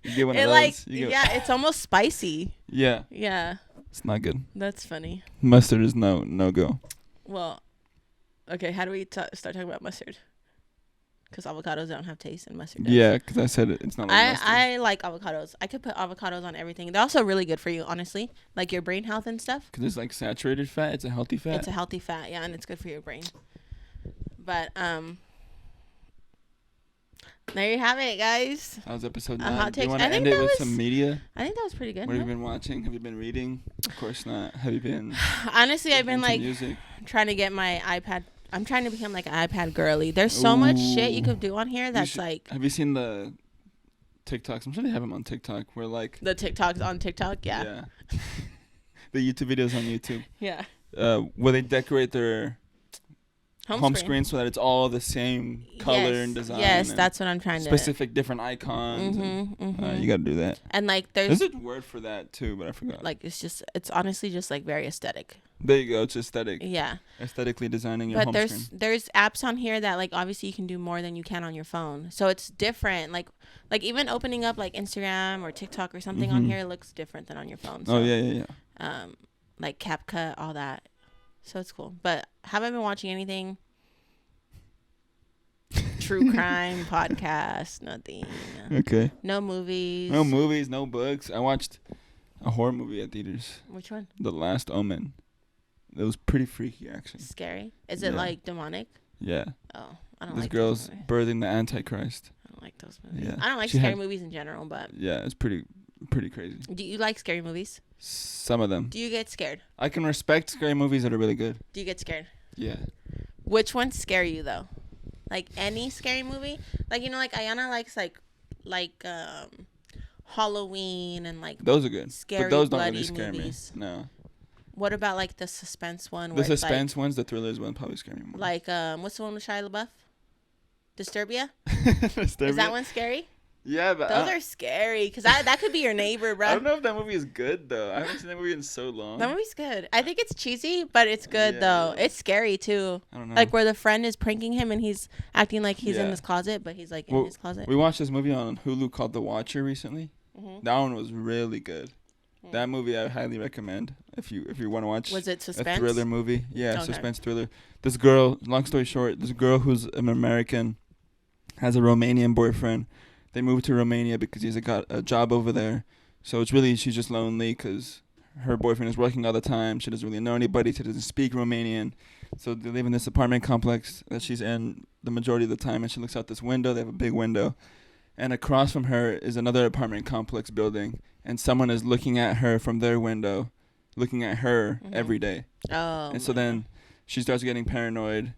you get one of those. Like, yeah, it's almost spicy. Yeah. Yeah. It's not good. That's funny. Mustard is no go. Well, okay. How do we start talking about mustard? Because avocados don't have taste and mustard does. Yeah, because I said it's not like mustard. I like avocados. I could put avocados on everything. They're also really good for you, honestly. Like your brain health and stuff. Because it's like saturated fat. It's a healthy fat. It's a healthy fat, yeah, and it's good for your brain. But, there you have it, guys. That was episode 9. Hot Do you takes. want to end it with some media? I think that was pretty good. What have you been watching? Have you been reading? Of course not. Have you been... Honestly, I've been like trying to get my iPad. I'm trying to become like an iPad girly. There's so much shit you could do on here that's like... Have you seen the TikToks? I'm sure they have them on TikTok. Where like... The TikToks on TikTok? Yeah. The YouTube videos on YouTube. Yeah. Where they decorate their... home screen so that it's all the same color and design. Yes, that's what I'm trying to. Specific different icons. You got to do that. And like there's a word for that too, but I forgot. Like it's honestly just like very aesthetic. There you go. It's aesthetic. Yeah. Aesthetically designing your home screen. But there's apps on here that like obviously you can do more than you can on your phone. So it's different. Like even opening up like Instagram or TikTok or something on here looks different than on your phone. So, yeah. Like CapCut, all that. So it's cool. But haven't been watching anything. True crime podcast, nothing. Okay. No movies. No movies, no books. I watched a horror movie at theaters. Which one? The Last Omen. It was pretty freaky, actually. Scary? Is it like demonic? Yeah. Oh, I don't this like girl's birthing the Antichrist. I don't like those movies. Yeah. I don't like scary movies in general, but... Yeah, it's pretty crazy. Do you like scary movies? Some of them. Do you get scared? I can respect scary movies that are really good. Do you get scared? Yeah. Which ones scare you, though? Like any scary movie? Like, you know, like Ayana likes like Halloween and like... Those are good. Scary, but those don't bloody really scare movies. me. No. What about like the suspense one? The suspense ones, the thrillers one probably scare me more. Like what's the one with Shia LaBeouf? Disturbia? Disturbia? Is that one scary? Yeah, but those are scary because that could be your neighbor, bro. I don't know if that movie is good though. I haven't seen that movie in so long. That movie's good. I think it's cheesy, but it's good though. Yeah. It's scary too. I don't know. Like where the friend is pranking him and he's acting like he's in his closet, but he's like in his closet. We watched this movie on Hulu called The Watcher recently. Mm-hmm. That one was really good. Mm-hmm. That movie I highly recommend if you want to watch. Was it suspense? A thriller movie. Yeah, okay. Suspense thriller. This girl, long story short, this girl who's an American has a Romanian boyfriend. They moved to Romania because he's got a job over there. So it's really, she's just lonely because her boyfriend is working all the time. She doesn't really know anybody. She doesn't speak Romanian. So they live in this apartment complex that she's in the majority of the time. And she looks out this window. They have a big window. And across from her is another apartment complex building. And someone is looking at her from their window, looking at her every day. Oh. And so then she starts getting paranoid.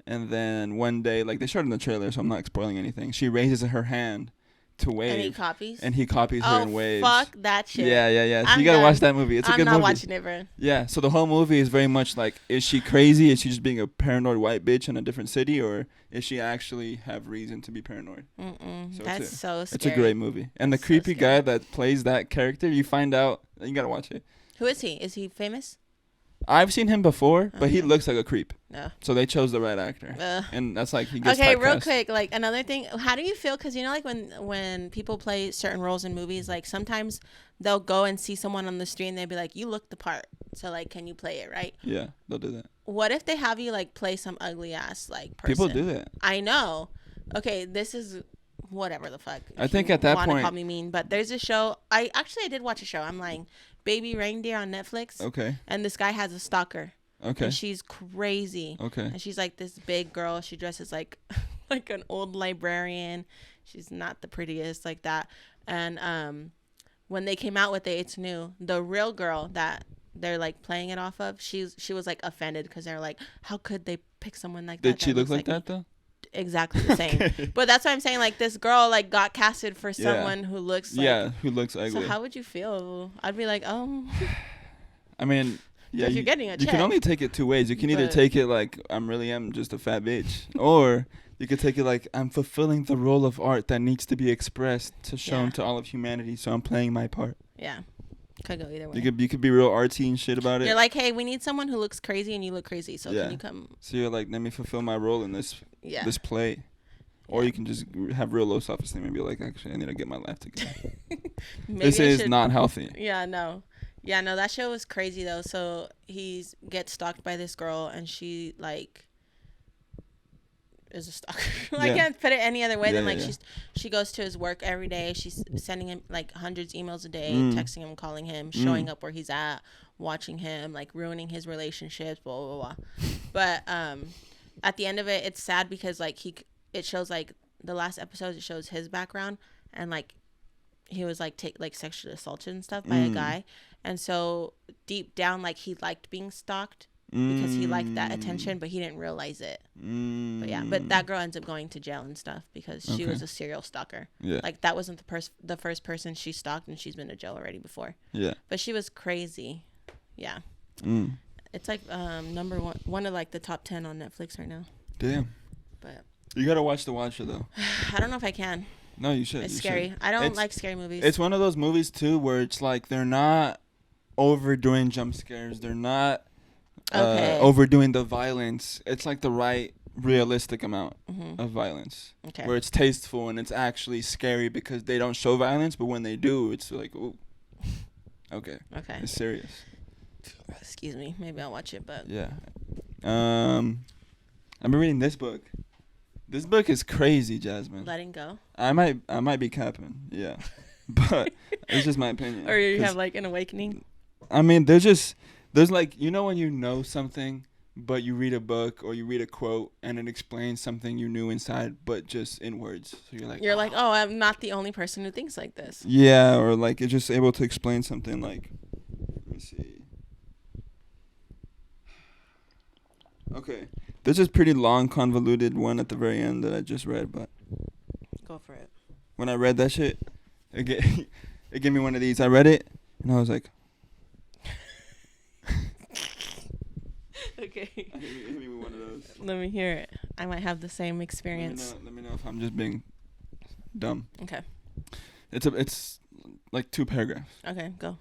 And then one day, like they showed in the trailer, so I'm not spoiling anything. She raises her hand to wave. And he copies her and waves. Fuck that shit. Yeah. So you gotta watch that movie. It's a good movie. I'm not watching it, bro. Yeah, so the whole movie is very much like, is she crazy? Is she just being a paranoid white bitch in a different city? Or is she actually have reason to be paranoid? So that's so scary. It's a great movie. And the creepy guy that plays that character, you find out, you gotta watch it. Who is he? Is he famous? I've seen him before, but he looks like a creep. No. So they chose the right actor. And that's like he gets typecast. Real quick, like another thing, how do you feel? Because you know, like when people play certain roles in movies, like sometimes they'll go and see someone on the street and they'll be like, you look the part. So like, can you play it, right? Yeah, they'll do that. What if they have you like play some ugly ass like person? People do that. I know. Okay, this is whatever the fuck. I think at that point. Want to call me mean, but there's a show. I did watch a show. I'm lying. Baby Reindeer on Netflix. Okay. And this guy has a stalker. Okay. And she's crazy. Okay. And she's like this big girl. She dresses like like an old librarian. She's not the prettiest like that. And when they came out with it, it's new. The real girl that they're like playing it off of, she was like offended because they're like, how could they pick someone like that? Did she look like that though? Exactly the same. Okay. But that's why I'm saying like this girl like got casted for someone who looks like, who looks ugly. So how would you feel? I'd be like, oh. I mean, yeah, you're getting a check. You can only take it two ways. You can either take it like I am just a fat bitch, or you could take it like I'm fulfilling the role of art that needs to be expressed to shown to all of humanity. So I'm playing my part. Yeah. Could go either way. You could be real artsy and shit about it. You're like, hey, we need someone who looks crazy and you look crazy. So can you come? So you're like, let me fulfill my role in this play. Or you can just have real low self-esteem and be like, actually, I need to get my life together. This is not healthy. Yeah, no. Yeah, no, that show was crazy, though. So he gets stalked by this girl, and she, like, is a stalker. I can't put it any other way than, like, she goes to his work every day. She's sending him, like, hundreds of emails a day, texting him, calling him, showing up where he's at, watching him, like, ruining his relationships, blah, blah, blah. But at the end of it, it's sad because, like, it shows like the last episode, it shows his background and like he was like sexually assaulted and stuff by a guy, and so deep down like he liked being stalked because he liked that attention, but he didn't realize it. But that girl ends up going to jail and stuff because she was a serial stalker. Like that wasn't the first person she stalked, and she's been to jail already before. But she was crazy. It's like number one of like the top 10 on Netflix right now. Damn. But you gotta watch The Watcher though. I don't know if I can. No, you should. It's scary. I don't like scary movies. It's one of those movies too where it's like they're not overdoing jump scares. They're not overdoing the violence. It's like the right realistic amount of violence. Okay. Where it's tasteful and it's actually scary because they don't show violence, but when they do, it's like, ooh. Okay. It's serious. Excuse me. Maybe I'll watch it, but yeah. I've been reading this book. This book is crazy, Jasmine. Letting Go? I might be capping, yeah. But it's just my opinion. Or you have like an awakening? I mean, there's like, you know when you know something, but you read a book or you read a quote and it explains something you knew inside, but just in words. So you're like, oh, I'm not the only person who thinks like this. Yeah, or like it's just able to explain something like, let me see. Okay. There's this pretty long, convoluted one at the very end that I just read, but go for it. When I read that shit, it gave me one of these. I read it, and I was like, Okay. Hit me with one of those. Let me hear it. I might have the same experience. Let me know if I'm just being dumb. Okay. It's like 2 paragraphs. Okay, go.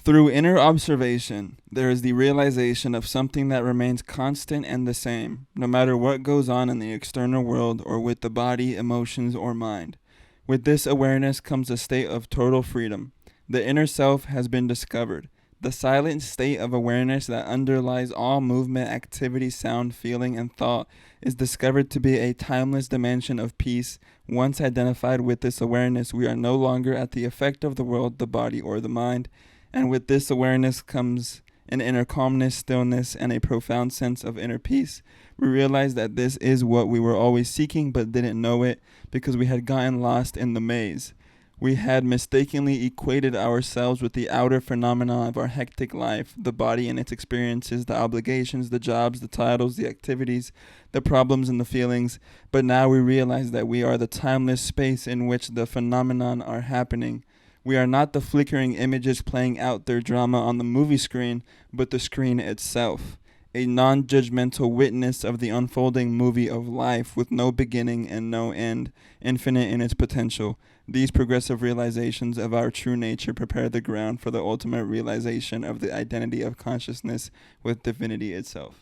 Through inner observation, there is the realization of something that remains constant and the same, no matter what goes on in the external world or with the body, emotions, or mind. With this awareness comes a state of total freedom. The inner self has been discovered. The silent state of awareness that underlies all movement, activity, sound, feeling, and thought is discovered to be a timeless dimension of peace. Once identified with this awareness, we are no longer at the effect of the world, the body, or the mind. And with this awareness comes an inner calmness, stillness, and a profound sense of inner peace. We realize that this is what we were always seeking but didn't know it because we had gotten lost in the maze. We had mistakenly equated ourselves with the outer phenomena of our hectic life, the body and its experiences, the obligations, the jobs, the titles, the activities, the problems and the feelings. But now we realize that we are the timeless space in which the phenomenon are happening. We are not the flickering images playing out their drama on the movie screen, but the screen itself. A non-judgmental witness of the unfolding movie of life with no beginning and no end, infinite in its potential. These progressive realizations of our true nature prepare the ground for the ultimate realization of the identity of consciousness with divinity itself.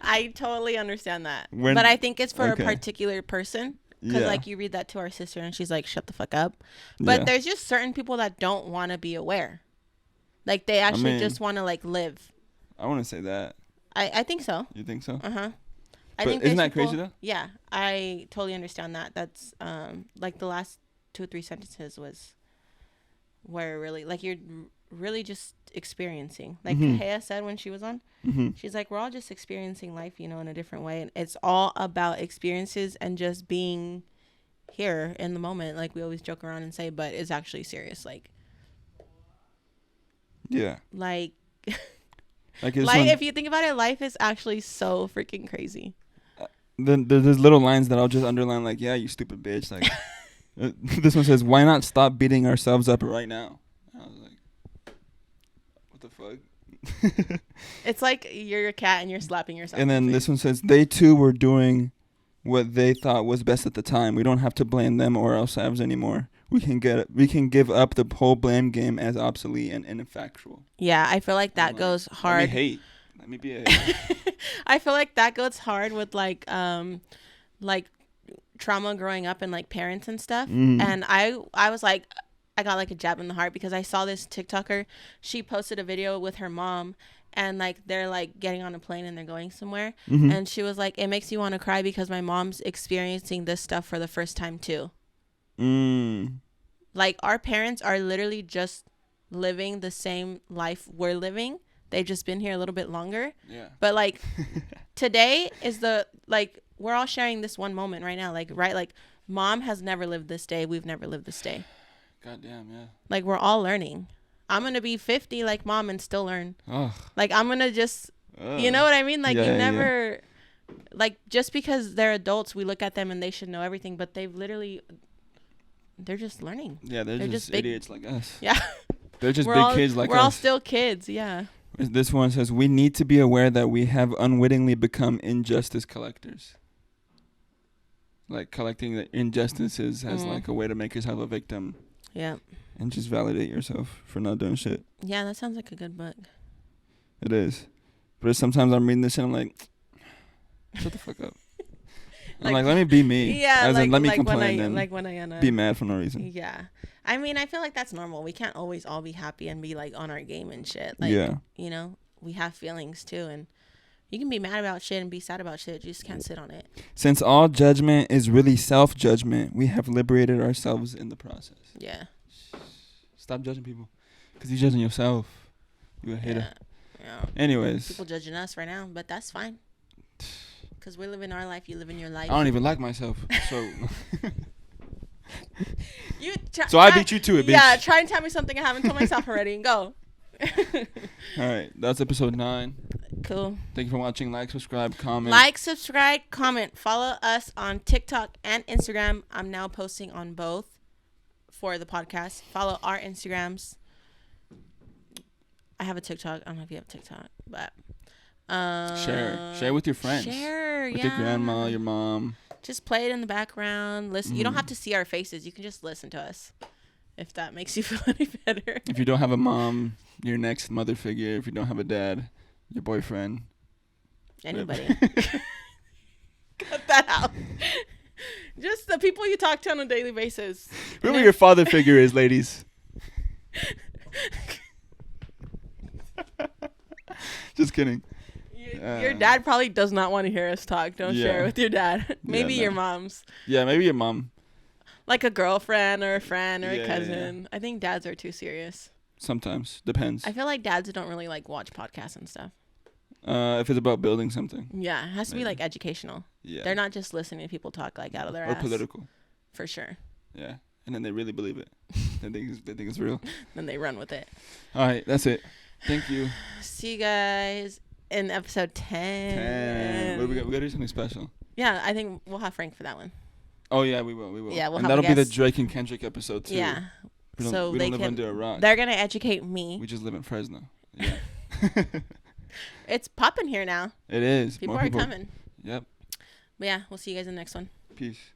I totally understand that. But I think it's for a particular person. Because, like, you read that to our sister and she's like, shut the fuck up. But there's just certain people that don't want to be aware. Like, they actually just want to, like, live. I want to say that. I think so. You think so? Uh-huh. Isn't that crazy, though? Yeah. I totally understand that. That's, like, the last 2 or 3 sentences was where really, like, you're really just experiencing. Like Hea said when she was on, she's like, we're all just experiencing life, you know, in a different way. And it's all about experiences and just being here in the moment. Like we always joke around and say, but it's actually serious. Like, yeah. Like if you think about it, life is actually so freaking crazy. Then there's little lines that I'll just underline, like, yeah, you stupid bitch. Like, this one says, why not stop beating ourselves up right now? I was like, what the fuck? It's like you're a cat and you're slapping yourself. And then this one says, they too were doing what they thought was best at the time. We don't have to blame them or ourselves anymore. We can give up the whole blame game as obsolete and ineffectual. Yeah, I feel like that goes hard. Let me be a hater. I feel like that goes hard with like trauma growing up and like parents and stuff. And I was like, I got like a jab in the heart because I saw this TikToker. She posted a video with her mom and like they're like getting on a plane and they're going somewhere. And she was like, it makes you want to cry because my mom's experiencing this stuff for the first time too. Like our parents are literally just living the same life we're living. They've just been here a little bit longer. Yeah. But like today is we're all sharing this one moment right now. Like, right. Like mom has never lived this day. We've never lived this day. Goddamn. Yeah. Like we're all learning. I'm going to be 50 like mom and still learn. Ugh. Like I'm going to just, you know what I mean? Like like just because they're adults, we look at them and they should know everything, but they're just learning. Yeah. They're just idiots like us. Yeah. They're just big kids like us. We're all still kids. Yeah. This one says, we need to be aware that we have unwittingly become injustice collectors. Like collecting the injustices as like a way to make yourself a victim. Yeah. And just validate yourself for not doing shit. Yeah, that sounds like a good book. It is. But sometimes I'm reading this shit and I'm like, shut the fuck up. I'm like, let me be me. Yeah. As in, let me complain and be mad for no reason. Yeah. I mean, I feel like that's normal. We can't always all be happy and be like on our game and shit. Like, you know, we have feelings too. And you can be mad about shit and be sad about shit. You just can't sit on it. Since all judgment is really self-judgment, we have liberated ourselves in the process. Yeah. Stop judging people. Because you're judging yourself. You a hater. Yeah. Anyways. People judging us right now, but that's fine. Because we're living our life. You live in your life. I don't even like myself. So... So I beat you to it, bitch. Yeah, try and tell me something I haven't told myself already and go. All right, that's episode 9. Cool. Thank you for watching. Like, subscribe, comment. Like, subscribe, comment. Follow us on TikTok and Instagram. I'm now posting on both for the podcast. Follow our Instagrams. I have a TikTok. I don't know if you have TikTok, but share with your friends. With your grandma, your mom. Just play it in the background. Listen. You don't have to see our faces. You can just listen to us, if that makes you feel any better. If you don't have a mom, your next mother figure. If you don't have a dad, your boyfriend. Anybody. Cut that out. Just the people you talk to on a daily basis. Whoever your father figure is, ladies. Just kidding. Your dad probably does not want to hear us talk. Don't share with your dad. Maybe your mom's. Yeah, maybe your mom. Like a girlfriend or a friend or a cousin. Yeah. I think dads are too serious. Sometimes. Depends. I feel like dads don't really like watch podcasts and stuff. If it's about building something. Yeah, it has to be like educational. Yeah. They're not just listening to people talk like out of their ass. Or political. For sure. Yeah. And then they really believe it. they think it's real. Then they run with it. All right, that's it. Thank you. See you guys in episode 10. We gotta do something special. Yeah, I think we'll have Frank for that one. Oh yeah, we will. Yeah, we'll and have that'll be the Drake and Kendrick episode too. Yeah. We don't live under a rock. They're gonna educate me. We just live in Fresno. Yeah. It's popping here now. It is. People are coming. Yep. But yeah, we'll see you guys in the next one. Peace.